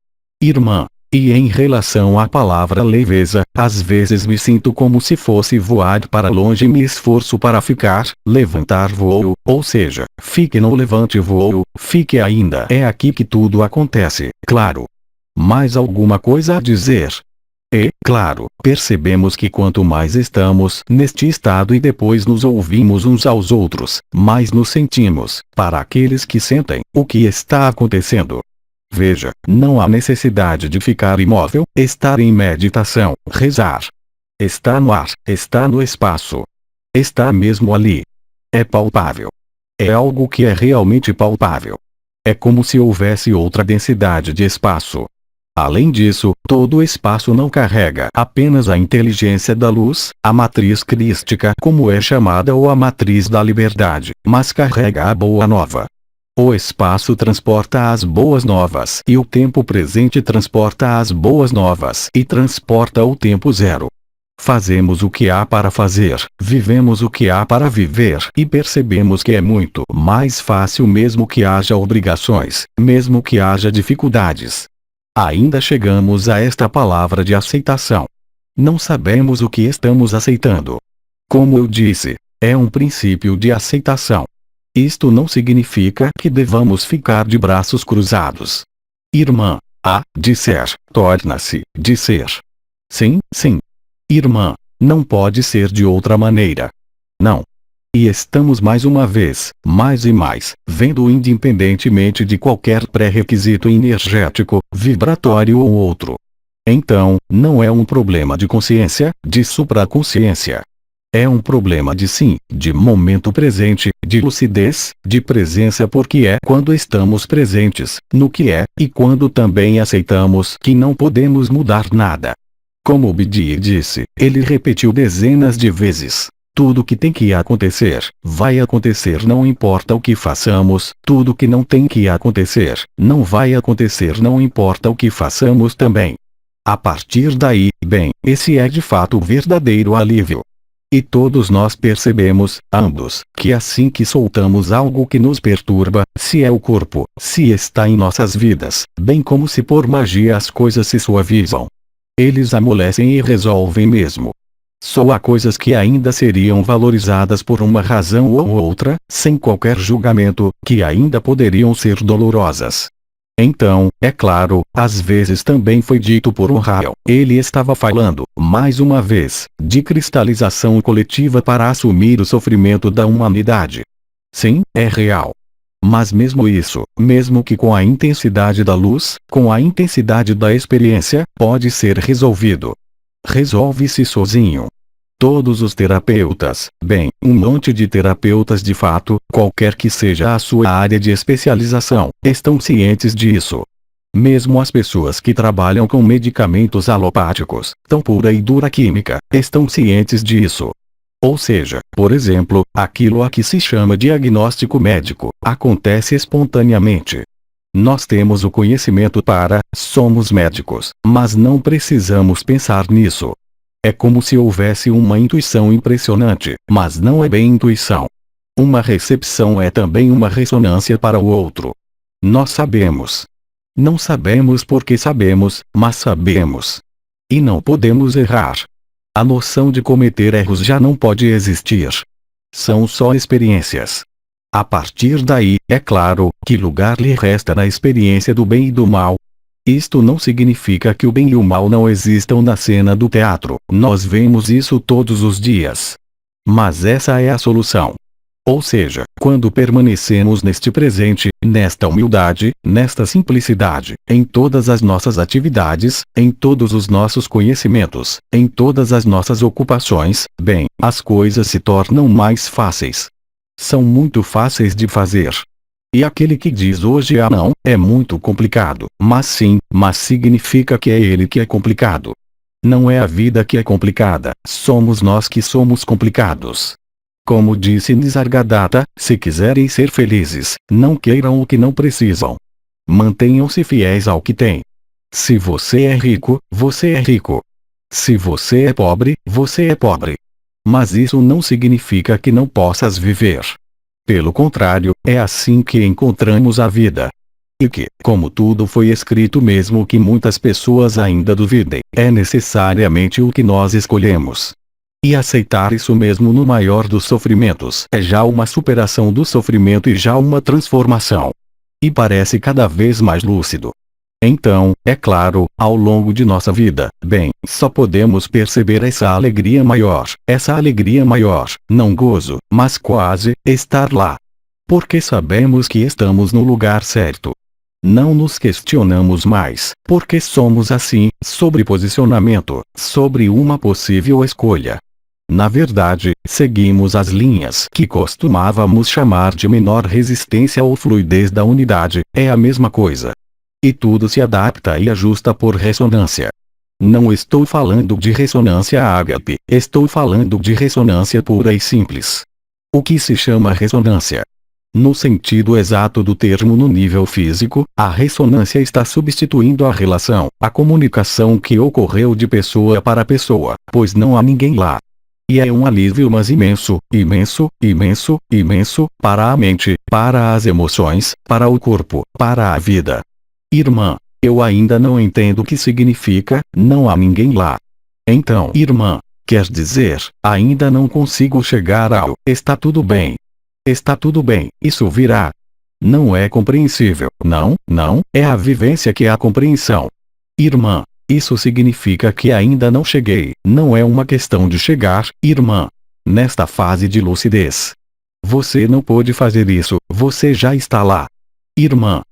Irmã, e em relação à palavra leveza, às vezes me sinto como se fosse voar para longe e me esforço para ficar, levantar voo, ou seja, fique no levante voo, fique ainda. É aqui que tudo acontece, claro. Mais alguma coisa a dizer? E, claro, percebemos que quanto mais estamos neste estado e depois nos ouvimos uns aos outros, mais nos sentimos, para aqueles que sentem, o que está acontecendo. Veja, não há necessidade de ficar imóvel, estar em meditação, rezar. Está no ar, está no espaço. Está mesmo ali. É palpável. É algo que é realmente palpável. É como se houvesse outra densidade de espaço. Além disso, todo o espaço não carrega apenas a inteligência da luz, a matriz crística como é chamada ou a matriz da liberdade, mas carrega a boa nova. O espaço transporta as boas novas e o tempo presente transporta as boas novas e transporta o tempo zero. Fazemos o que há para fazer, vivemos o que há para viver e percebemos que é muito mais fácil mesmo que haja obrigações, mesmo que haja dificuldades. Ainda chegamos a esta palavra de aceitação. Não sabemos o que estamos aceitando. Como eu disse, é um princípio de aceitação. Isto não significa que devamos ficar de braços cruzados. Irmã, de ser, torna-se, de ser. Sim, sim. Irmã, não pode ser de outra maneira. Não. E estamos mais uma vez, mais e mais, vendo independentemente de qualquer pré-requisito energético, vibratório ou outro. Então, não é um problema de consciência, de supraconsciência. É um problema de sim, de momento presente, de lucidez, de presença porque é quando estamos presentes, no que é, e quando também aceitamos que não podemos mudar nada. Como Bidi disse, ele repetiu dezenas de vezes. Tudo que tem que acontecer, vai acontecer não importa o que façamos, tudo que não tem que acontecer, não vai acontecer não importa o que façamos também. A partir daí, bem, esse é de fato o verdadeiro alívio. E todos nós percebemos, ambos, que assim que soltamos algo que nos perturba, se é o corpo, se está em nossas vidas, bem como se por magia as coisas se suavizam. Eles amolecem e resolvem mesmo. Só há coisas que ainda seriam valorizadas por uma razão ou outra, sem qualquer julgamento, que ainda poderiam ser dolorosas. Então, é claro, às vezes também foi dito por Rael. Ele estava falando, mais uma vez, de cristalização coletiva para assumir o sofrimento da humanidade. Sim, é real. Mas mesmo isso, mesmo que com a intensidade da luz, com a intensidade da experiência, pode ser resolvido. Resolve-se sozinho. Todos os terapeutas, bem, um monte de terapeutas de fato, qualquer que seja a sua área de especialização, estão cientes disso. Mesmo as pessoas que trabalham com medicamentos alopáticos, tão pura e dura química, estão cientes disso. Ou seja, por exemplo, aquilo a que se chama diagnóstico médico, acontece espontaneamente. Nós temos o conhecimento somos médicos, mas não precisamos pensar nisso. É como se houvesse uma intuição impressionante, mas não é bem intuição. Uma recepção é também uma ressonância para o outro. Nós sabemos. Não sabemos porque sabemos, mas sabemos. E não podemos errar. A noção de cometer erros já não pode existir. São só experiências. A partir daí, é claro, que lugar lhe resta na experiência do bem e do mal? Isto não significa que o bem e o mal não existam na cena do teatro, nós vemos isso todos os dias. Mas essa é a solução. Ou seja, quando permanecemos neste presente, nesta humildade, nesta simplicidade, em todas as nossas atividades, em todos os nossos conhecimentos, em todas as nossas ocupações, bem, as coisas se tornam mais fáceis. São muito fáceis de fazer. E aquele que diz hoje não, é muito complicado, mas significa que é ele que é complicado. Não é a vida que é complicada, somos nós que somos complicados. Como disse Nisargadatta, se quiserem ser felizes, não queiram o que não precisam. Mantenham-se fiéis ao que têm. Se você é rico, você é rico. Se você é pobre, você é pobre. Mas isso não significa que não possas viver. Pelo contrário, é assim que encontramos a vida. E que, como tudo foi escrito mesmo que muitas pessoas ainda duvidem, é necessariamente o que nós escolhemos. E aceitar isso mesmo no maior dos sofrimentos é já uma superação do sofrimento e já uma transformação. E parece cada vez mais lúcido. Então, é claro, ao longo de nossa vida, bem, só podemos perceber essa alegria maior, não gozo, mas quase, estar lá. Porque sabemos que estamos no lugar certo. Não nos questionamos mais, porque somos assim, sobre posicionamento, sobre uma possível escolha. Na verdade, seguimos as linhas que costumávamos chamar de menor resistência ou fluidez da unidade, é a mesma coisa. E tudo se adapta e ajusta por ressonância. Não estou falando de ressonância ágape, estou falando de ressonância pura e simples. O que se chama ressonância? No sentido exato do termo no nível físico, a ressonância está substituindo a relação, a comunicação que ocorreu de pessoa para pessoa, pois não há ninguém lá. E é um alívio mas imenso, imenso, imenso, imenso, para a mente, para as emoções, para o corpo, para a vida. Irmã, eu ainda não entendo o que significa, não há ninguém lá. Então, irmã, quer dizer, ainda não consigo chegar ao, está tudo bem. Está tudo bem, isso virá. Não é compreensível, não, é a vivência que é a compreensão. Irmã, isso significa que ainda não cheguei, não é uma questão de chegar, irmã. Nesta fase de lucidez. Você não pôde fazer isso, você já está lá. Irmã.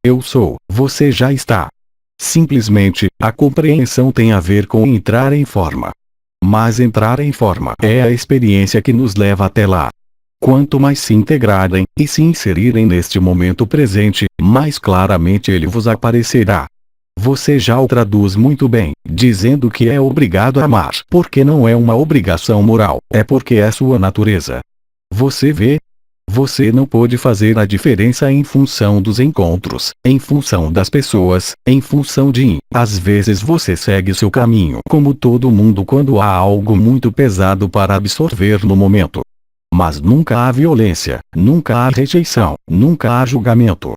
Eu sou, você já está. Simplesmente, a compreensão tem a ver com entrar em forma. Mas entrar em forma é a experiência que nos leva até lá. Quanto mais se integrarem, e se inserirem neste momento presente, mais claramente ele vos aparecerá. Você já o traduz muito bem, dizendo que é obrigado a amar, porque não é uma obrigação moral, é porque é sua natureza. Você vê? Você não pode fazer a diferença em função dos encontros, em função das pessoas, em função de. Às vezes você segue seu caminho como todo mundo quando há algo muito pesado para absorver no momento. Mas nunca há violência, nunca há rejeição, nunca há julgamento.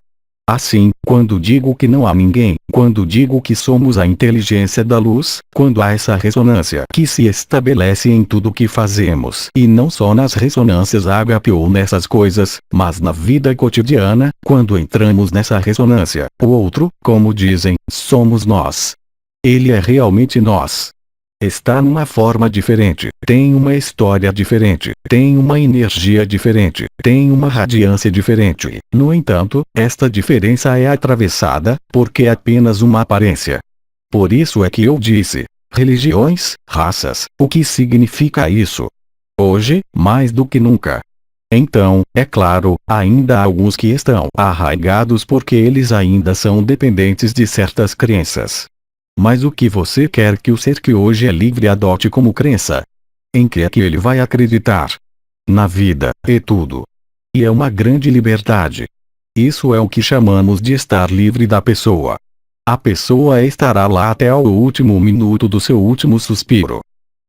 Assim, quando digo que não há ninguém, quando digo que somos a inteligência da luz, quando há essa ressonância que se estabelece em tudo que fazemos, e não só nas ressonâncias ágape ou nessas coisas, mas na vida cotidiana, quando entramos nessa ressonância, o outro, como dizem, somos nós. Ele é realmente nós. Está numa forma diferente, tem uma história diferente, tem uma energia diferente, tem uma radiância diferente. No entanto, esta diferença é atravessada, porque é apenas uma aparência. Por isso é que eu disse, religiões, raças, o que significa isso? Hoje, mais do que nunca. Então, é claro, ainda há alguns que estão arraigados porque eles ainda são dependentes de certas crenças. Mas o que você quer que o ser que hoje é livre adote como crença? Em que é que ele vai acreditar? Na vida, e tudo. E é uma grande liberdade. Isso é o que chamamos de estar livre da pessoa. A pessoa estará lá até o último minuto do seu último suspiro.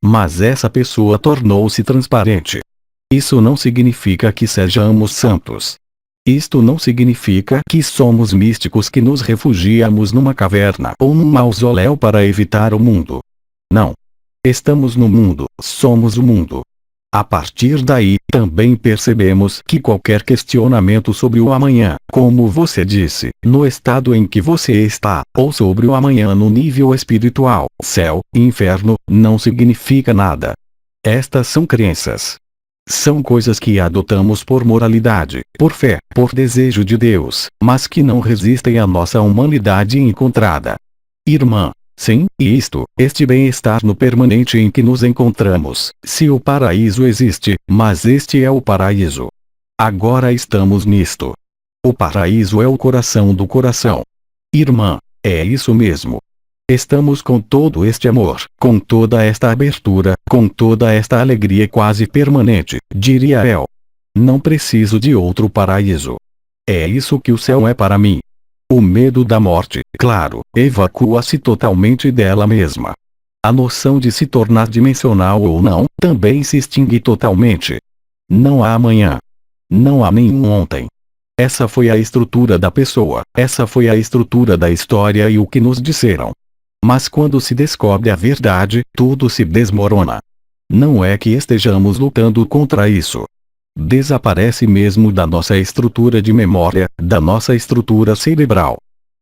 Mas essa pessoa tornou-se transparente. Isso não significa que sejamos santos. Isto não significa que somos místicos que nos refugiamos numa caverna ou num mausoléu para evitar o mundo. Não. Estamos no mundo, somos o mundo. A partir daí, também percebemos que qualquer questionamento sobre o amanhã, como você disse, no estado em que você está, ou sobre o amanhã no nível espiritual, céu, inferno, não significa nada. Estas são crenças. São coisas que adotamos por moralidade, por fé, por desejo de Deus, mas que não resistem à nossa humanidade encontrada. Irmã, sim, este bem-estar no permanente em que nos encontramos, se o paraíso existe, mas este é o paraíso. Agora estamos nisto. O paraíso é o coração do coração. Irmã, é isso mesmo. Estamos com todo este amor, com toda esta abertura, com toda esta alegria quase permanente, diria El. Não preciso de outro paraíso. É isso que o céu é para mim. O medo da morte, claro, evacua-se totalmente dela mesma. A noção de se tornar dimensional ou não, também se extingue totalmente. Não há amanhã. Não há nenhum ontem. Essa foi a estrutura da pessoa, essa foi a estrutura da história e o que nos disseram. Mas quando se descobre a verdade, tudo se desmorona. Não é que estejamos lutando contra isso. Desaparece mesmo da nossa estrutura de memória, da nossa estrutura cerebral.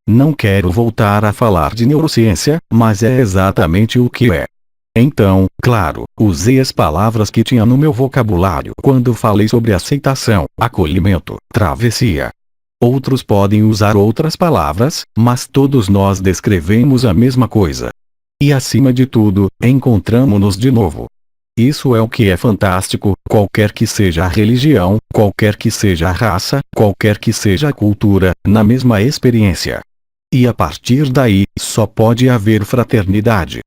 Não quero voltar a falar de neurociência, mas é exatamente o que é. Então, claro, usei as palavras que tinha no meu vocabulário quando falei sobre aceitação, acolhimento, travessia. Outros podem usar outras palavras, mas todos nós descrevemos a mesma coisa. E acima de tudo, encontramos-nos de novo. Isso é o que é fantástico, qualquer que seja a religião, qualquer que seja a raça, qualquer que seja a cultura, na mesma experiência. E a partir daí, só pode haver fraternidade.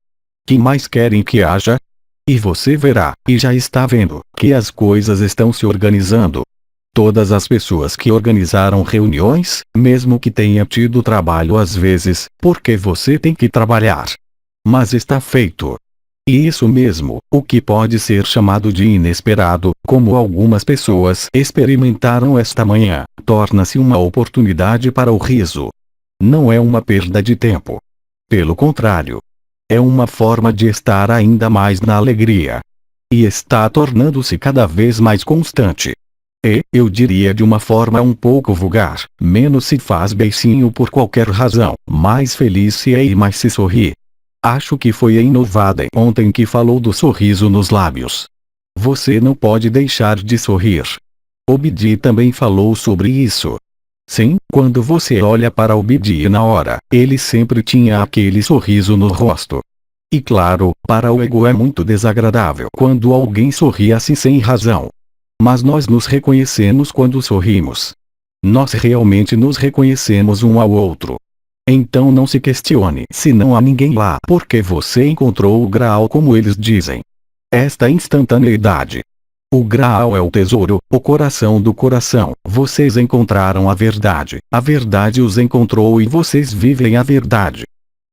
Que mais querem que haja? E você verá, e já está vendo, que as coisas estão se organizando. Todas as pessoas que organizaram reuniões, mesmo que tenha tido trabalho às vezes, porque você tem que trabalhar. Mas está feito. E isso mesmo, o que pode ser chamado de inesperado, como algumas pessoas experimentaram esta manhã, torna-se uma oportunidade para o riso. Não é uma perda de tempo. Pelo contrário. É uma forma de estar ainda mais na alegria. E está tornando-se cada vez mais constante. E, eu diria de uma forma um pouco vulgar, menos se faz beicinho por qualquer razão, mais feliz se é e mais se sorri. Acho que foi a Inovada ontem que falou do sorriso nos lábios. Você não pode deixar de sorrir. Obidi também falou sobre isso. Sim, quando você olha para Obidi na hora, ele sempre tinha aquele sorriso no rosto. E claro, para o ego é muito desagradável quando alguém sorri assim sem razão. Mas nós nos reconhecemos quando sorrimos. Nós realmente nos reconhecemos um ao outro. Então não se questione se não há ninguém lá, porque você encontrou o Graal, como eles dizem. Esta instantaneidade. O Graal é o tesouro, o coração do coração. Vocês encontraram a verdade os encontrou e vocês vivem a verdade.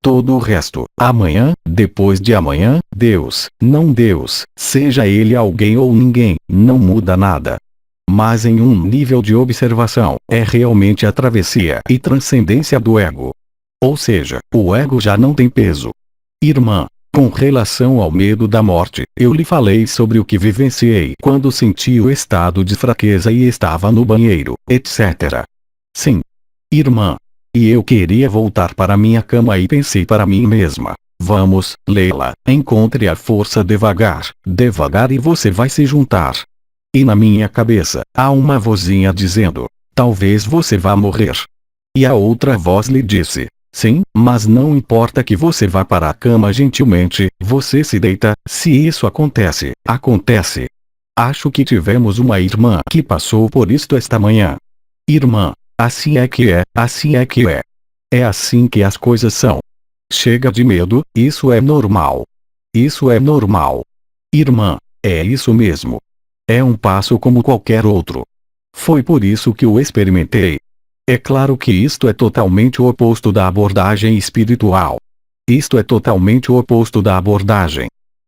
Todo o resto, amanhã, depois de amanhã, Deus, não Deus, seja ele alguém ou ninguém, não muda nada. Mas em um nível de observação, é realmente a travessia e transcendência do ego. Ou seja, o ego já não tem peso. Irmã, com relação ao medo da morte, eu lhe falei sobre o que vivenciei quando senti o estado de fraqueza e estava no banheiro, etc. Sim. Irmã. E eu queria voltar para minha cama e pensei para mim mesma: vamos, Leila, encontre a força devagar, devagar e você vai se juntar. E na minha cabeça, há uma vozinha dizendo: talvez você vá morrer. E a outra voz lhe disse: sim, mas não importa que você vá para a cama gentilmente, você se deita, se isso acontece, acontece. Acho que tivemos uma irmã que passou por isto esta manhã. Irmã, assim é que é, assim é que é. É assim que as coisas são. Chega de medo, isso é normal. Isso é normal. Irmã, é isso mesmo. É um passo como qualquer outro. Foi por isso que o experimentei. É claro que isto é totalmente o oposto da abordagem espiritual. Isto é totalmente o oposto da abordagem.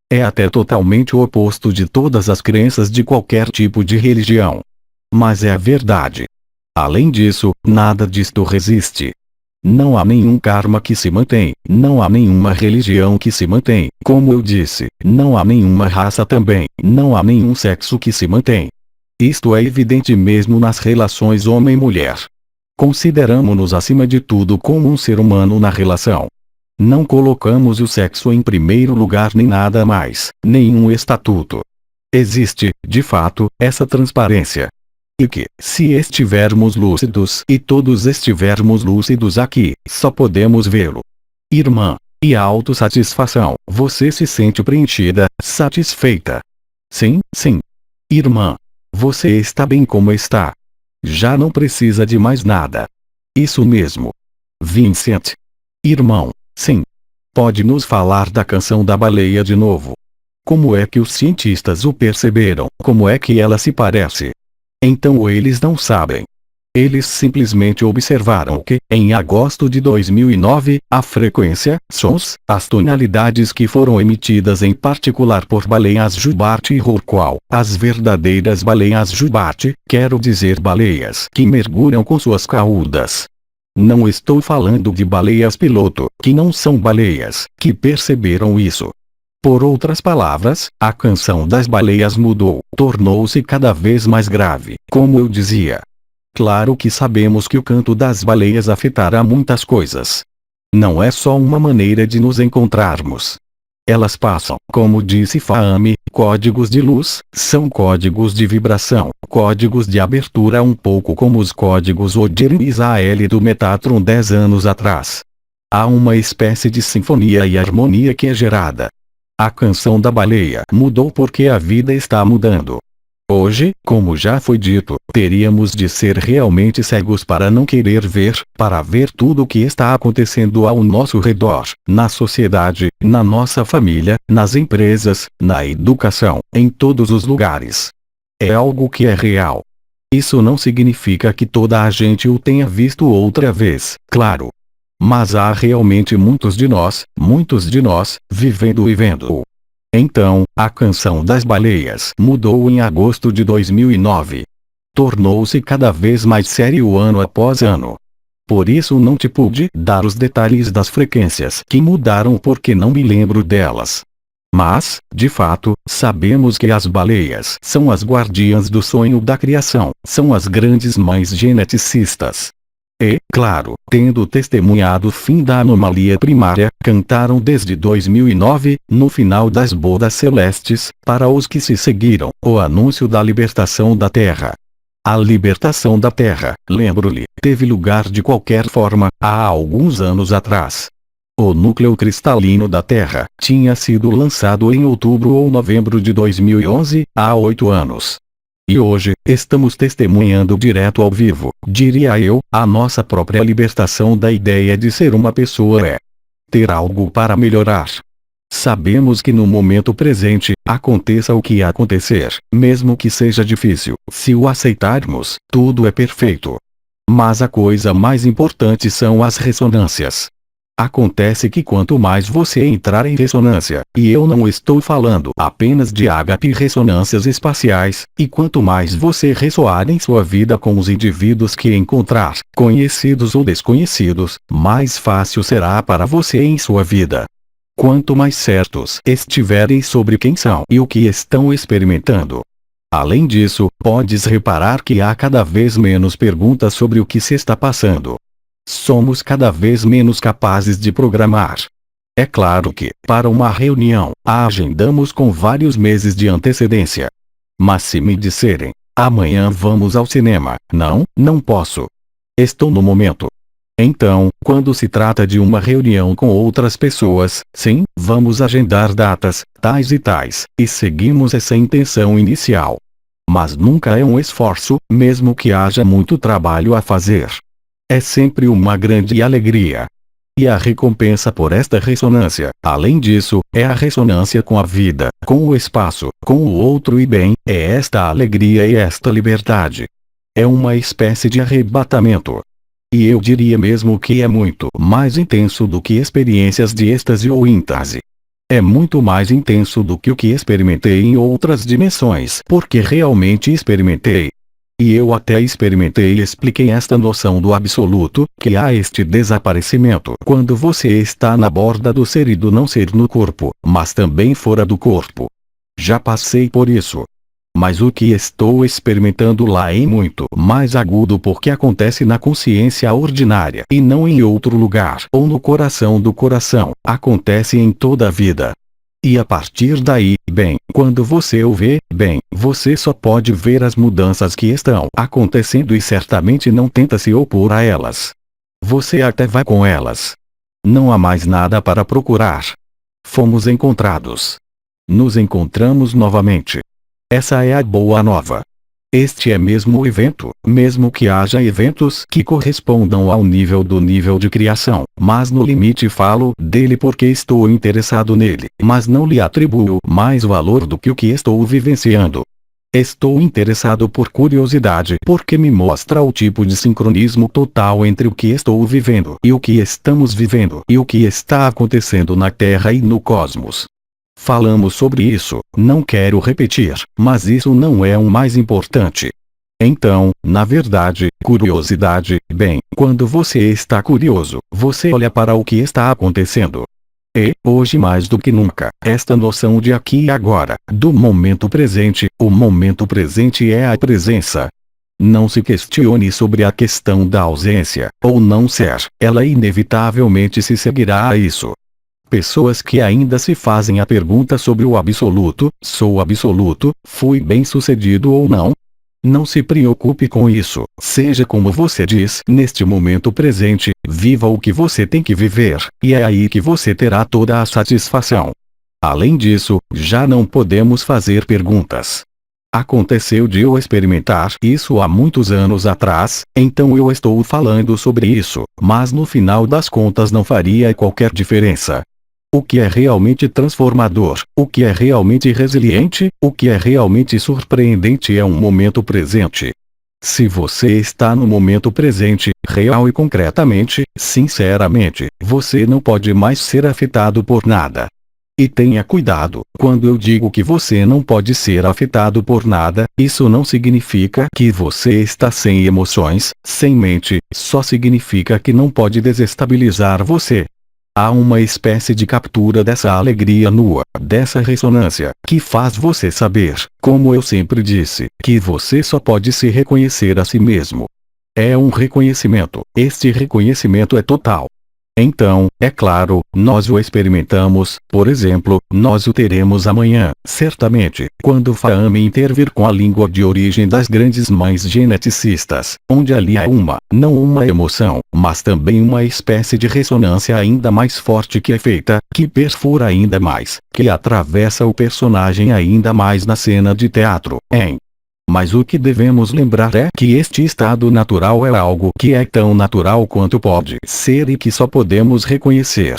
É até totalmente o oposto de todas as crenças de qualquer tipo de religião. Mas é a verdade. Além disso, nada disto resiste. Não há nenhum karma que se mantém, não há nenhuma religião que se mantém, como eu disse, não há nenhuma raça também, não há nenhum sexo que se mantém. Isto é evidente mesmo nas relações homem-mulher. Consideramos-nos acima de tudo como um ser humano na relação. Não colocamos o sexo em primeiro lugar nem nada mais, nenhum estatuto. Existe, de fato, essa transparência. E que, se estivermos lúcidos e todos estivermos lúcidos aqui, só podemos vê-lo. Irmã, e a autossatisfação, você se sente preenchida, satisfeita? Sim, sim. Irmã, você está bem como está. Já não precisa de mais nada. Isso mesmo. Vincent. Irmão, sim. Pode nos falar da canção da baleia de novo? Como é que os cientistas o perceberam? Como é que ela se parece? Então eles não sabem. Eles simplesmente observaram que, em agosto de 2009, a frequência, sons, as tonalidades que foram emitidas em particular por baleias jubarte e rorqual, as verdadeiras baleias jubarte, quero dizer baleias que mergulham com suas caudas. Não estou falando de baleias piloto, que não são baleias, que perceberam isso. Por outras palavras, a canção das baleias mudou, tornou-se cada vez mais grave, como eu dizia. Claro que sabemos que o canto das baleias afetará muitas coisas. Não é só uma maneira de nos encontrarmos. Elas passam, como disse Fahmy, códigos de luz, são códigos de vibração, códigos de abertura um pouco como os códigos Odirim-Misael do Metatron 10 anos atrás. Há uma espécie de sinfonia e harmonia que é gerada. A canção da baleia mudou porque a vida está mudando. Hoje, como já foi dito, teríamos de ser realmente cegos para não querer ver, para ver tudo o que está acontecendo ao nosso redor, na sociedade, na nossa família, nas empresas, na educação, em todos os lugares. É algo que é real. Isso não significa que toda a gente o tenha visto outra vez, claro. Mas há realmente muitos de nós, vivendo e vendo-o. Então, a canção das baleias mudou em agosto de 2009. Tornou-se cada vez mais sério ano após ano. Por isso não te pude dar os detalhes das frequências que mudaram porque não me lembro delas. Mas, de fato, sabemos que as baleias são as guardiãs do sonho da criação, são as grandes mães geneticistas. E, claro, tendo testemunhado o fim da anomalia primária, cantaram desde 2009, no final das bodas celestes, para os que se seguiram, o anúncio da libertação da Terra. A libertação da Terra, lembro-lhe, teve lugar de qualquer forma, há alguns anos atrás. O núcleo cristalino da Terra tinha sido lançado em outubro ou novembro de 2011, há 8 anos. E hoje, estamos testemunhando direto ao vivo, diria eu, a nossa própria libertação da ideia de ser uma pessoa é ter algo para melhorar. Sabemos que no momento presente, aconteça o que acontecer, mesmo que seja difícil, se o aceitarmos, tudo é perfeito. Mas a coisa mais importante são as ressonâncias. Acontece que quanto mais você entrar em ressonância, e eu não estou falando apenas de HP ressonâncias espaciais, e quanto mais você ressoar em sua vida com os indivíduos que encontrar, conhecidos ou desconhecidos, mais fácil será para você em sua vida. Quanto mais certos estiverem sobre quem são e o que estão experimentando. Além disso, podes reparar que há cada vez menos perguntas sobre o que se está passando. Somos cada vez menos capazes de programar. É claro que, para uma reunião, a agendamos com vários meses de antecedência. Mas se me disserem, amanhã vamos ao cinema, não posso. Estou no momento. Então, quando se trata de uma reunião com outras pessoas, sim, vamos agendar datas, tais e tais, e seguimos essa intenção inicial. Mas nunca é um esforço, mesmo que haja muito trabalho a fazer. É sempre uma grande alegria. E a recompensa por esta ressonância, além disso, é a ressonância com a vida, com o espaço, com o outro e bem, é esta alegria e esta liberdade. É uma espécie de arrebatamento. E eu diria mesmo que é muito mais intenso do que experiências de êxtase ou íntase. É muito mais intenso do que o que experimentei em outras dimensões, porque realmente experimentei. E eu até experimentei e expliquei esta noção do absoluto, que há este desaparecimento quando você está na borda do ser e do não ser no corpo, mas também fora do corpo. Já passei por isso. Mas o que estou experimentando lá é muito mais agudo porque acontece na consciência ordinária e não em outro lugar ou no coração do coração, acontece em toda a vida. E a partir daí, bem, quando você o vê, bem, você só pode ver as mudanças que estão acontecendo e certamente não tenta se opor a elas. Você até vai com elas. Não há mais nada para procurar. Fomos encontrados. Nos encontramos novamente. Essa é a boa nova. Este é mesmo o evento, mesmo que haja eventos que correspondam ao nível de criação, mas no limite falo dele porque estou interessado nele, mas não lhe atribuo mais valor do que o que estou vivenciando. Estou interessado por curiosidade porque me mostra o tipo de sincronismo total entre o que estou vivendo e o que estamos vivendo e o que está acontecendo na Terra e no cosmos. Falamos sobre isso, não quero repetir, mas isso não é o mais importante. Então, na verdade, curiosidade, bem, quando você está curioso, você olha para o que está acontecendo. E, hoje mais do que nunca, esta noção de aqui e agora, do momento presente, o momento presente é a presença. Não se questione sobre a questão da ausência, ou não ser, ela inevitavelmente se seguirá a isso. Pessoas que ainda se fazem a pergunta sobre o absoluto, sou absoluto, fui bem-sucedido ou não? Não se preocupe com isso, seja como você diz, neste momento presente, viva o que você tem que viver, e é aí que você terá toda a satisfação. Além disso, já não podemos fazer perguntas. Aconteceu de eu experimentar isso há muitos anos atrás, então eu estou falando sobre isso, mas no final das contas não faria qualquer diferença. O que é realmente transformador, o que é realmente resiliente, o que é realmente surpreendente é um momento presente. Se você está no momento presente, real e concretamente, sinceramente, você não pode mais ser afetado por nada. E tenha cuidado, quando eu digo que você não pode ser afetado por nada, isso não significa que você está sem emoções, sem mente, só significa que não pode desestabilizar você. Há uma espécie de captura dessa alegria nua, dessa ressonância, que faz você saber, como eu sempre disse, que você só pode se reconhecer a si mesmo. É um reconhecimento, este reconhecimento é total. Então, é claro, nós o experimentamos, por exemplo, nós o teremos amanhã, certamente, quando Fahmy intervir com a língua de origem das grandes mães geneticistas, onde ali há não uma emoção, mas também uma espécie de ressonância ainda mais forte que é feita, que perfura ainda mais, que atravessa o personagem ainda mais na cena de teatro, Mas o que devemos lembrar é que este estado natural é algo que é tão natural quanto pode ser e que só podemos reconhecer.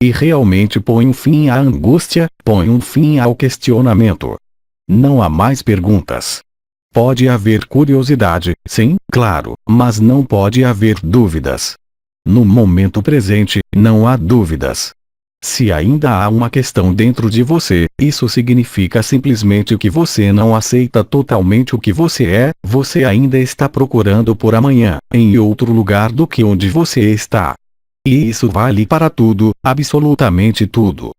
E realmente põe um fim à angústia, põe um fim ao questionamento. Não há mais perguntas. Pode haver curiosidade, sim, claro, mas não pode haver dúvidas. No momento presente, não há dúvidas. Se ainda há uma questão dentro de você, isso significa simplesmente que você não aceita totalmente o que você ainda está procurando por amanhã, em outro lugar do que onde você está. E isso vale para tudo, absolutamente tudo.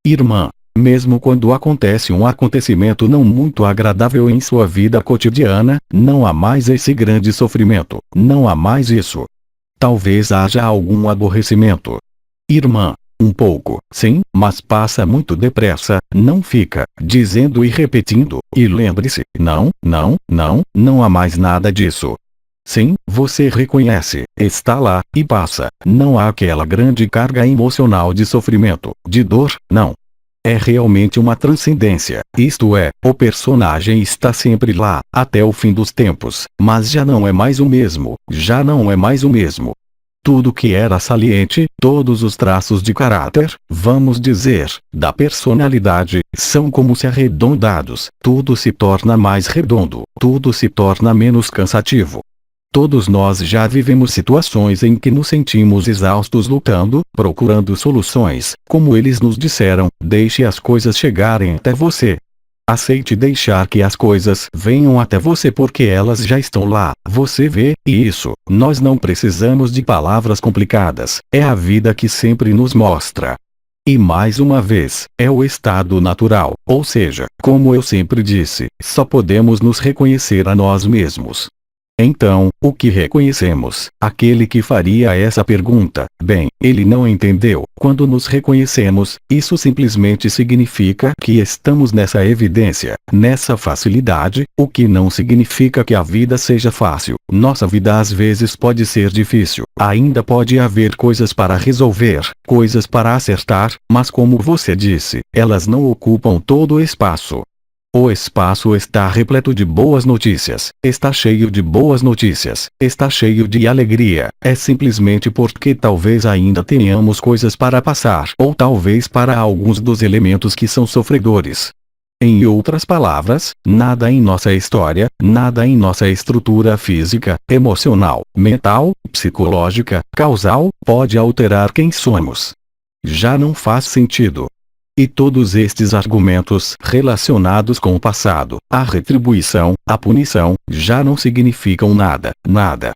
Irmã, mesmo quando acontece um acontecimento não muito agradável em sua vida cotidiana, não há mais esse grande sofrimento, não há mais isso. Talvez haja algum aborrecimento. Irmã, um pouco, sim, mas passa muito depressa, não fica dizendo e repetindo, e lembre-se, não há mais nada disso. Sim, você reconhece, está lá, e passa, não há aquela grande carga emocional de sofrimento, de dor, não. É realmente uma transcendência, isto é, o personagem está sempre lá, até o fim dos tempos, mas já não é mais o mesmo, já não é mais o mesmo. Tudo que era saliente, todos os traços de caráter, vamos dizer, da personalidade, são como se arredondados, tudo se torna mais redondo, tudo se torna menos cansativo. Todos nós já vivemos situações em que nos sentimos exaustos lutando, procurando soluções, como eles nos disseram, deixe as coisas chegarem até você. Aceite deixar que as coisas venham até você porque elas já estão lá, você vê, e isso, nós não precisamos de palavras complicadas, é a vida que sempre nos mostra. E mais uma vez, é o estado natural, ou seja, como eu sempre disse, só podemos nos reconhecer a nós mesmos. Então, o que reconhecemos? Aquele que faria essa pergunta, bem, ele não entendeu. Quando nos reconhecemos, isso simplesmente significa que estamos nessa evidência, nessa facilidade, o que não significa que a vida seja fácil. Nossa vida às vezes pode ser difícil, ainda pode haver coisas para resolver, coisas para acertar, mas como você disse, elas não ocupam todo o espaço. O espaço está repleto de boas notícias, está cheio de boas notícias, está cheio de alegria, é simplesmente porque talvez ainda tenhamos coisas para passar ou talvez para alguns dos elementos que são sofredores. Em outras palavras, nada em nossa história, nada em nossa estrutura física, emocional, mental, psicológica, causal, pode alterar quem somos. Já não faz sentido. E todos estes argumentos relacionados com o passado, a retribuição, a punição, já não significam nada, nada.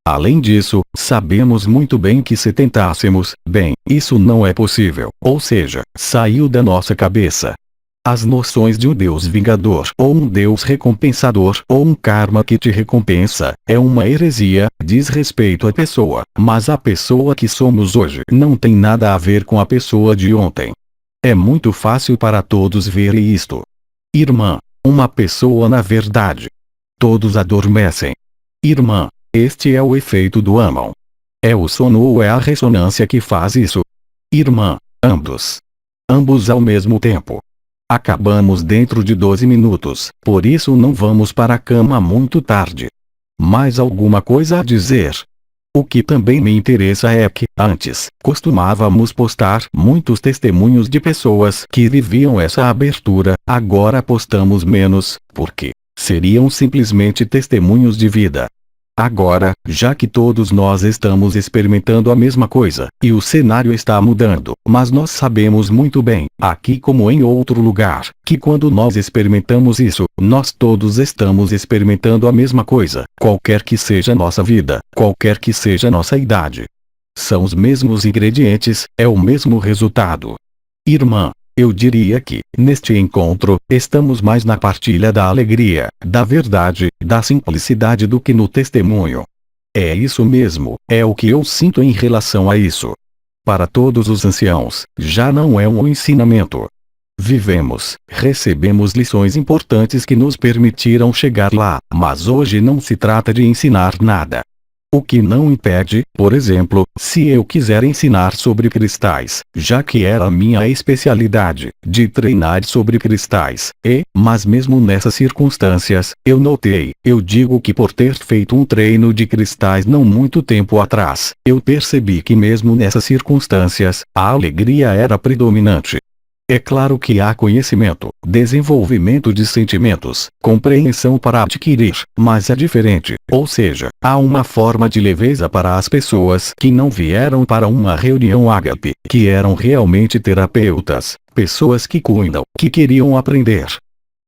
Além disso, sabemos muito bem que se tentássemos, bem, isso não é possível, ou seja, saiu da nossa cabeça. As noções de um Deus vingador ou um Deus recompensador ou um karma que te recompensa, é uma heresia, diz respeito à pessoa, mas a pessoa que somos hoje não tem nada a ver com a pessoa de ontem. É muito fácil para todos verem isto. Irmã, uma pessoa na verdade. Todos adormecem. Irmã, este é o efeito do amão. É o sono ou é a ressonância que faz isso? Irmã, ambos. Ambos ao mesmo tempo. Acabamos dentro de 12 minutos, por isso não vamos para a cama muito tarde. Mais alguma coisa a dizer? O que também me interessa é que, antes, costumávamos postar muitos testemunhos de pessoas que viviam essa abertura, agora postamos menos, porque seriam simplesmente testemunhos de vida. Agora, já que todos nós estamos experimentando a mesma coisa, e o cenário está mudando, mas nós sabemos muito bem, aqui como em outro lugar, que quando nós experimentamos isso, nós todos estamos experimentando a mesma coisa, qualquer que seja nossa vida, qualquer que seja nossa idade. São os mesmos ingredientes, é o mesmo resultado. Irmã, eu diria que, neste encontro, estamos mais na partilha da alegria, da verdade, da simplicidade do que no testemunho. É isso mesmo, é o que eu sinto em relação a isso. Para todos os anciãos, já não é um ensinamento. Vivemos, recebemos lições importantes que nos permitiram chegar lá, mas hoje não se trata de ensinar nada. O que não impede, por exemplo, se eu quiser ensinar sobre cristais, já que era a minha especialidade, de treinar sobre cristais, mas mesmo nessas circunstâncias, eu digo que por ter feito um treino de cristais não muito tempo atrás, eu percebi que mesmo nessas circunstâncias, a alegria era predominante. É claro que há conhecimento, desenvolvimento de sentimentos, compreensão para adquirir, mas é diferente, ou seja, há uma forma de leveza para as pessoas que não vieram para uma reunião ágape, que eram realmente terapeutas, pessoas que cuidam, que queriam aprender.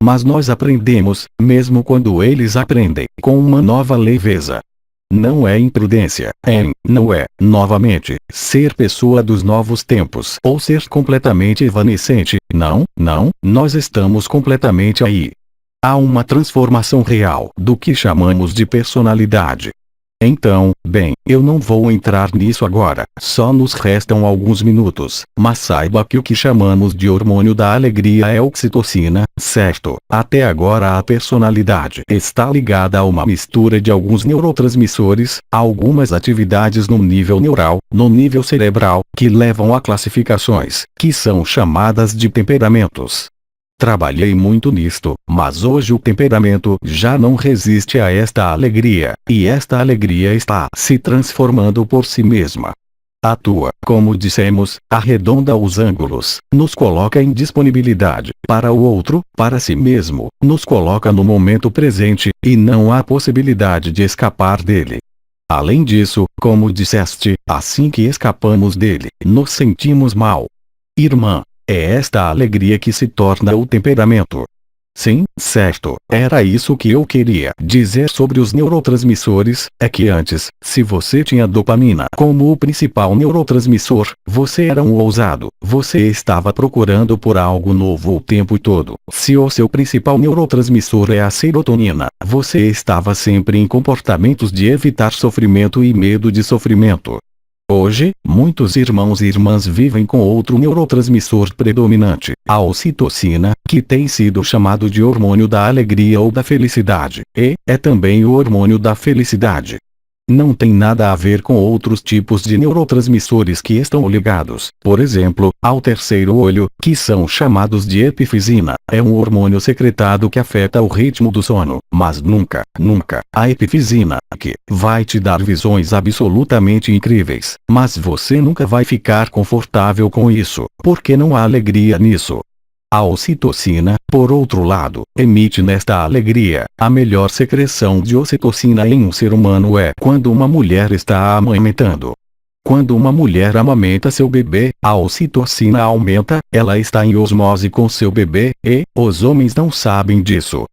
Mas nós aprendemos, mesmo quando eles aprendem, com uma nova leveza. Não é imprudência, não é, novamente, ser pessoa dos novos tempos ou ser completamente evanescente, não, nós estamos completamente aí. Há uma transformação real do que chamamos de personalidade. Então, bem, eu não vou entrar nisso agora, só nos restam alguns minutos, mas saiba que o que chamamos de hormônio da alegria é oxitocina, certo? Até agora a personalidade está ligada a uma mistura de alguns neurotransmissores, algumas atividades no nível neural, no nível cerebral, que levam a classificações, que são chamadas de temperamentos. Trabalhei muito nisto, mas hoje o temperamento já não resiste a esta alegria, e esta alegria está se transformando por si mesma. Atua, como dissemos, arredonda os ângulos, nos coloca em disponibilidade para o outro, para si mesmo, nos coloca no momento presente, e não há possibilidade de escapar dele. Além disso, como disseste, assim que escapamos dele, nos sentimos mal. Irmã, é esta alegria que se torna o temperamento. Sim, certo, era isso que eu queria dizer sobre os neurotransmissores, é que antes, se você tinha dopamina como o principal neurotransmissor, você era um ousado, você estava procurando por algo novo o tempo todo. Se o seu principal neurotransmissor é a serotonina, você estava sempre em comportamentos de evitar sofrimento e medo de sofrimento. Hoje, muitos irmãos e irmãs vivem com outro neurotransmissor predominante, a ocitocina, que tem sido chamado de hormônio da alegria ou da felicidade, e é também o hormônio da felicidade. Não tem nada a ver com outros tipos de neurotransmissores que estão ligados, por exemplo, ao terceiro olho, que são chamados de epifisina. É um hormônio secretado que afeta o ritmo do sono, mas nunca, a epifisina, que vai te dar visões absolutamente incríveis, mas você nunca vai ficar confortável com isso, porque não há alegria nisso. A ocitocina, por outro lado, emite nesta alegria. A melhor secreção de ocitocina em um ser humano é quando uma mulher está amamentando. Quando uma mulher amamenta seu bebê, a ocitocina aumenta, ela está em osmose com seu bebê, e os homens não sabem disso.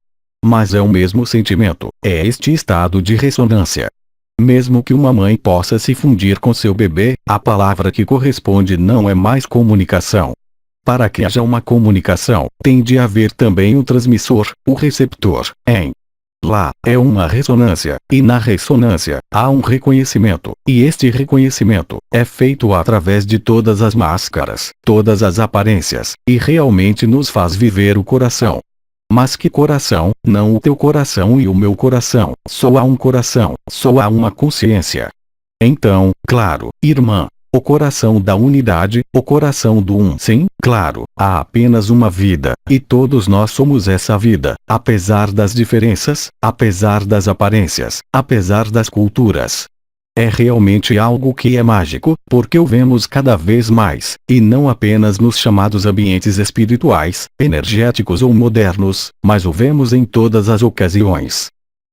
Mas é o mesmo sentimento, é este estado de ressonância. Mesmo que uma mãe possa se fundir com seu bebê, a palavra que corresponde não é mais comunicação. Para que haja uma comunicação, tem de haver também o transmissor, o receptor, Lá, é uma ressonância, e na ressonância, há um reconhecimento, e este reconhecimento, é feito através de todas as máscaras, todas as aparências, e realmente nos faz viver o coração. Mas que coração? Não o teu coração e o meu coração, só há um coração, só há uma consciência. Então, claro, irmã, o coração da unidade, o coração do um. Sim, claro, há apenas uma vida, e todos nós somos essa vida, apesar das diferenças, apesar das aparências, apesar das culturas. É realmente algo que é mágico, porque o vemos cada vez mais, e não apenas nos chamados ambientes espirituais, energéticos ou modernos, mas o vemos em todas as ocasiões.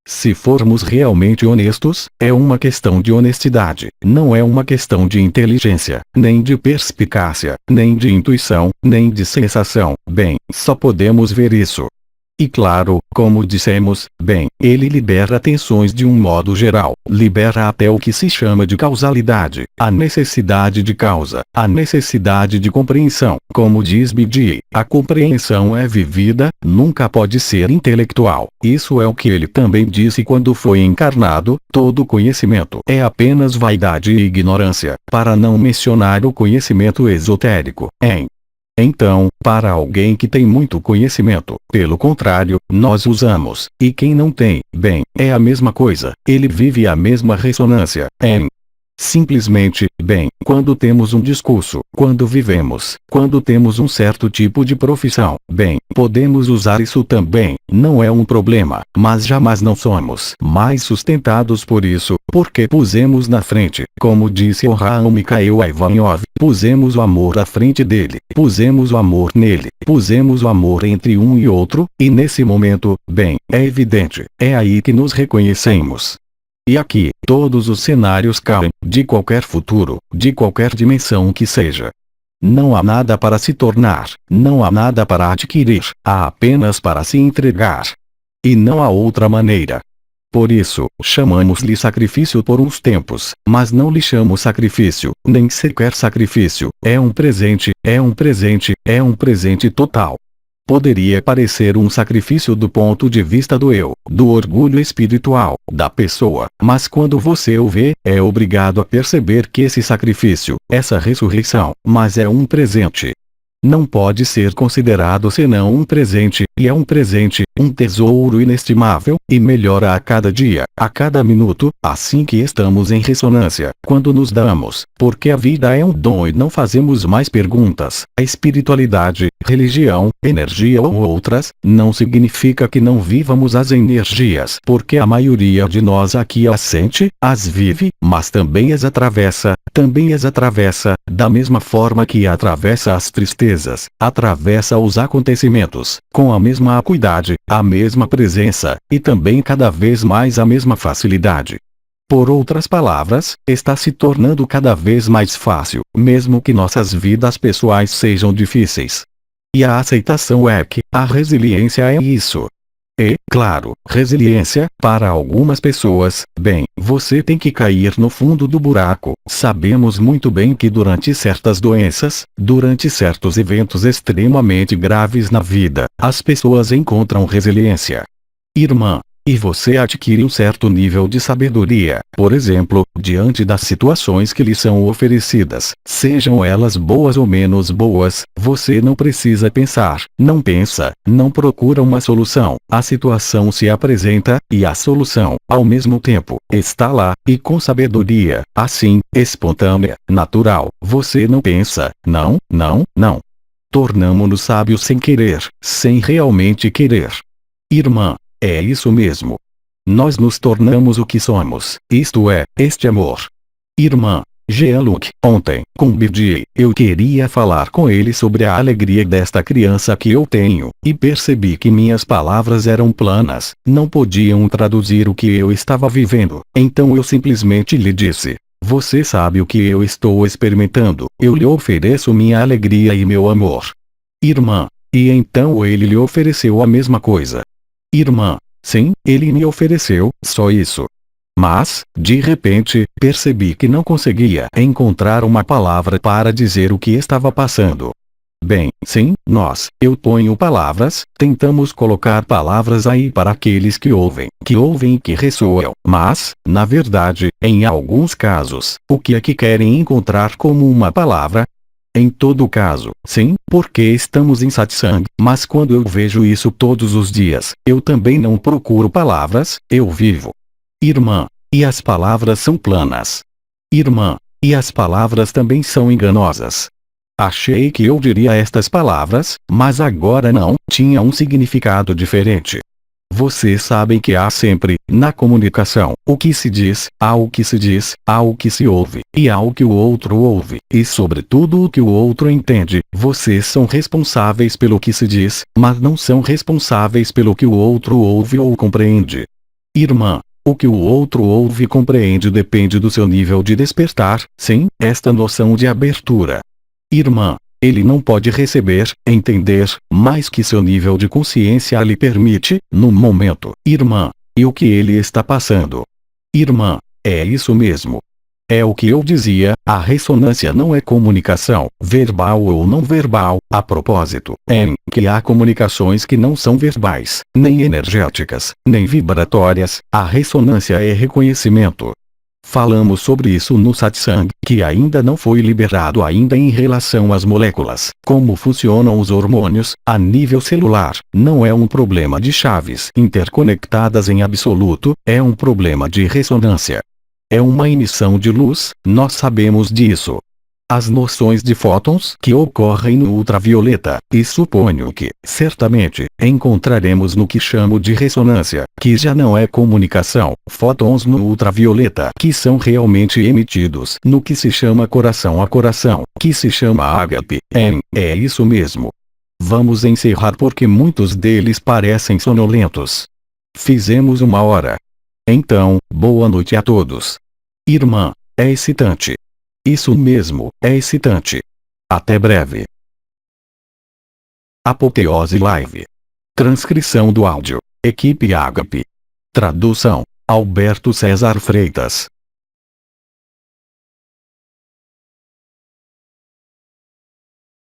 Se formos realmente honestos, é uma questão de honestidade, não é uma questão de inteligência, nem de perspicácia, nem de intuição, nem de sensação. Bem, só podemos ver isso. E claro, como dissemos, bem, ele libera tensões de um modo geral, libera até o que se chama de causalidade, a necessidade de causa, a necessidade de compreensão. Como diz Bidi, a compreensão é vivida, nunca pode ser intelectual. Isso é o que ele também disse quando foi encarnado, todo conhecimento é apenas vaidade e ignorância, para não mencionar o conhecimento esotérico, Então, para alguém que tem muito conhecimento, pelo contrário, nós usamos, e quem não tem, bem, é a mesma coisa, ele vive a mesma ressonância, simplesmente, bem, quando temos um discurso, quando vivemos, quando temos um certo tipo de profissão, bem, podemos usar isso também, não é um problema, mas jamais não somos mais sustentados por isso, porque pusemos na frente, como disse o Raul Mikhail Ivanov, pusemos o amor à frente dele, pusemos o amor nele, pusemos o amor entre um e outro, e nesse momento, bem, é evidente, é aí que nos reconhecemos. E aqui, todos os cenários caem, de qualquer futuro, de qualquer dimensão que seja. Não há nada para se tornar, não há nada para adquirir, há apenas para se entregar. E não há outra maneira. Por isso, chamamos-lhe sacrifício por uns tempos, mas não lhe chamo sacrifício, nem sequer sacrifício, é um presente, é um presente, é um presente total. Poderia parecer um sacrifício do ponto de vista do eu, do orgulho espiritual, da pessoa, mas quando você o vê, é obrigado a perceber que esse sacrifício, essa ressurreição, mas é um presente. Não pode ser considerado senão um presente, e é um presente, um tesouro inestimável, e melhora a cada dia, a cada minuto, assim que estamos em ressonância, quando nos damos, porque a vida é um dom e não fazemos mais perguntas. A espiritualidade, religião, energia ou outras, não significa que não vivamos as energias, porque a maioria de nós aqui as sente, as vive, mas também as atravessa, da mesma forma que atravessa as tristezas, atravessa os acontecimentos, com a mesma acuidade, a mesma presença, e também cada vez mais a mesma facilidade. Por outras palavras, está se tornando cada vez mais fácil, mesmo que nossas vidas pessoais sejam difíceis. E a aceitação é que, a resiliência é isso. E, claro, resiliência, para algumas pessoas, bem, você tem que cair no fundo do buraco. Sabemos muito bem que durante certas doenças, durante certos eventos extremamente graves na vida, as pessoas encontram resiliência. Irmã, e você adquire um certo nível de sabedoria, por exemplo, diante das situações que lhe são oferecidas, sejam elas boas ou menos boas, você não precisa pensar, não pensa, não procura uma solução, a situação se apresenta, e a solução, ao mesmo tempo, está lá, e com sabedoria, assim, espontânea, natural, você não pensa, não. Tornamo-nos sábios sem querer, sem realmente querer. Irmã, é isso mesmo. Nós nos tornamos o que somos, isto é, este amor. Irmã, Jean-Luc, ontem, com Birdier, eu queria falar com ele sobre a alegria desta criança que eu tenho, e percebi que minhas palavras eram planas, não podiam traduzir o que eu estava vivendo, então eu simplesmente lhe disse: você sabe o que eu estou experimentando, eu lhe ofereço minha alegria e meu amor. Irmã, e então ele lhe ofereceu a mesma coisa. Irmã, sim, ele me ofereceu, só isso. Mas, de repente, percebi que não conseguia encontrar uma palavra para dizer o que estava passando. Bem, sim, eu ponho palavras, tentamos colocar palavras aí para aqueles que ouvem e que ressoam, mas, na verdade, em alguns casos, o que é que querem encontrar como uma palavra? Em todo caso, sim, porque estamos em satsang, mas quando eu vejo isso todos os dias, eu também não procuro palavras, eu vivo. Irmã, e as palavras são planas. Irmã, e as palavras também são enganosas. Achei que eu diria estas palavras, mas agora não, tinha um significado diferente. Vocês sabem que há sempre, na comunicação, o que se diz, há o que se diz, há o que se ouve, e há o que o outro ouve, e sobretudo o que o outro entende. Vocês são responsáveis pelo que se diz, mas não são responsáveis pelo que o outro ouve ou compreende. Irmã, o que o outro ouve e compreende depende do seu nível de despertar, sim, esta noção de abertura. Irmã, ele não pode receber, entender, mais que seu nível de consciência lhe permite, no momento. Irmã, e o que ele está passando? Irmã, é isso mesmo. É o que eu dizia, a ressonância não é comunicação, verbal ou não verbal, a propósito, que há comunicações que não são verbais, nem energéticas, nem vibratórias, a ressonância é reconhecimento. Falamos sobre isso no satsang, que ainda não foi liberado ainda em relação às moléculas. Como funcionam os hormônios, a nível celular, não é um problema de chaves interconectadas em absoluto, é um problema de ressonância. É uma emissão de luz, nós sabemos disso. As noções de fótons que ocorrem no ultravioleta, e suponho que, certamente, encontraremos no que chamo de ressonância, que já não é comunicação, fótons no ultravioleta que são realmente emitidos no que se chama coração a coração, que se chama ágape, é isso mesmo. Vamos encerrar porque muitos deles parecem sonolentos. Fizemos 1 hora. Então, boa noite a todos. Irmã, é excitante. Isso mesmo, é excitante. Até breve. Apoteose Live. Transcrição do áudio. Equipe Ágape. Tradução: Alberto César Freitas.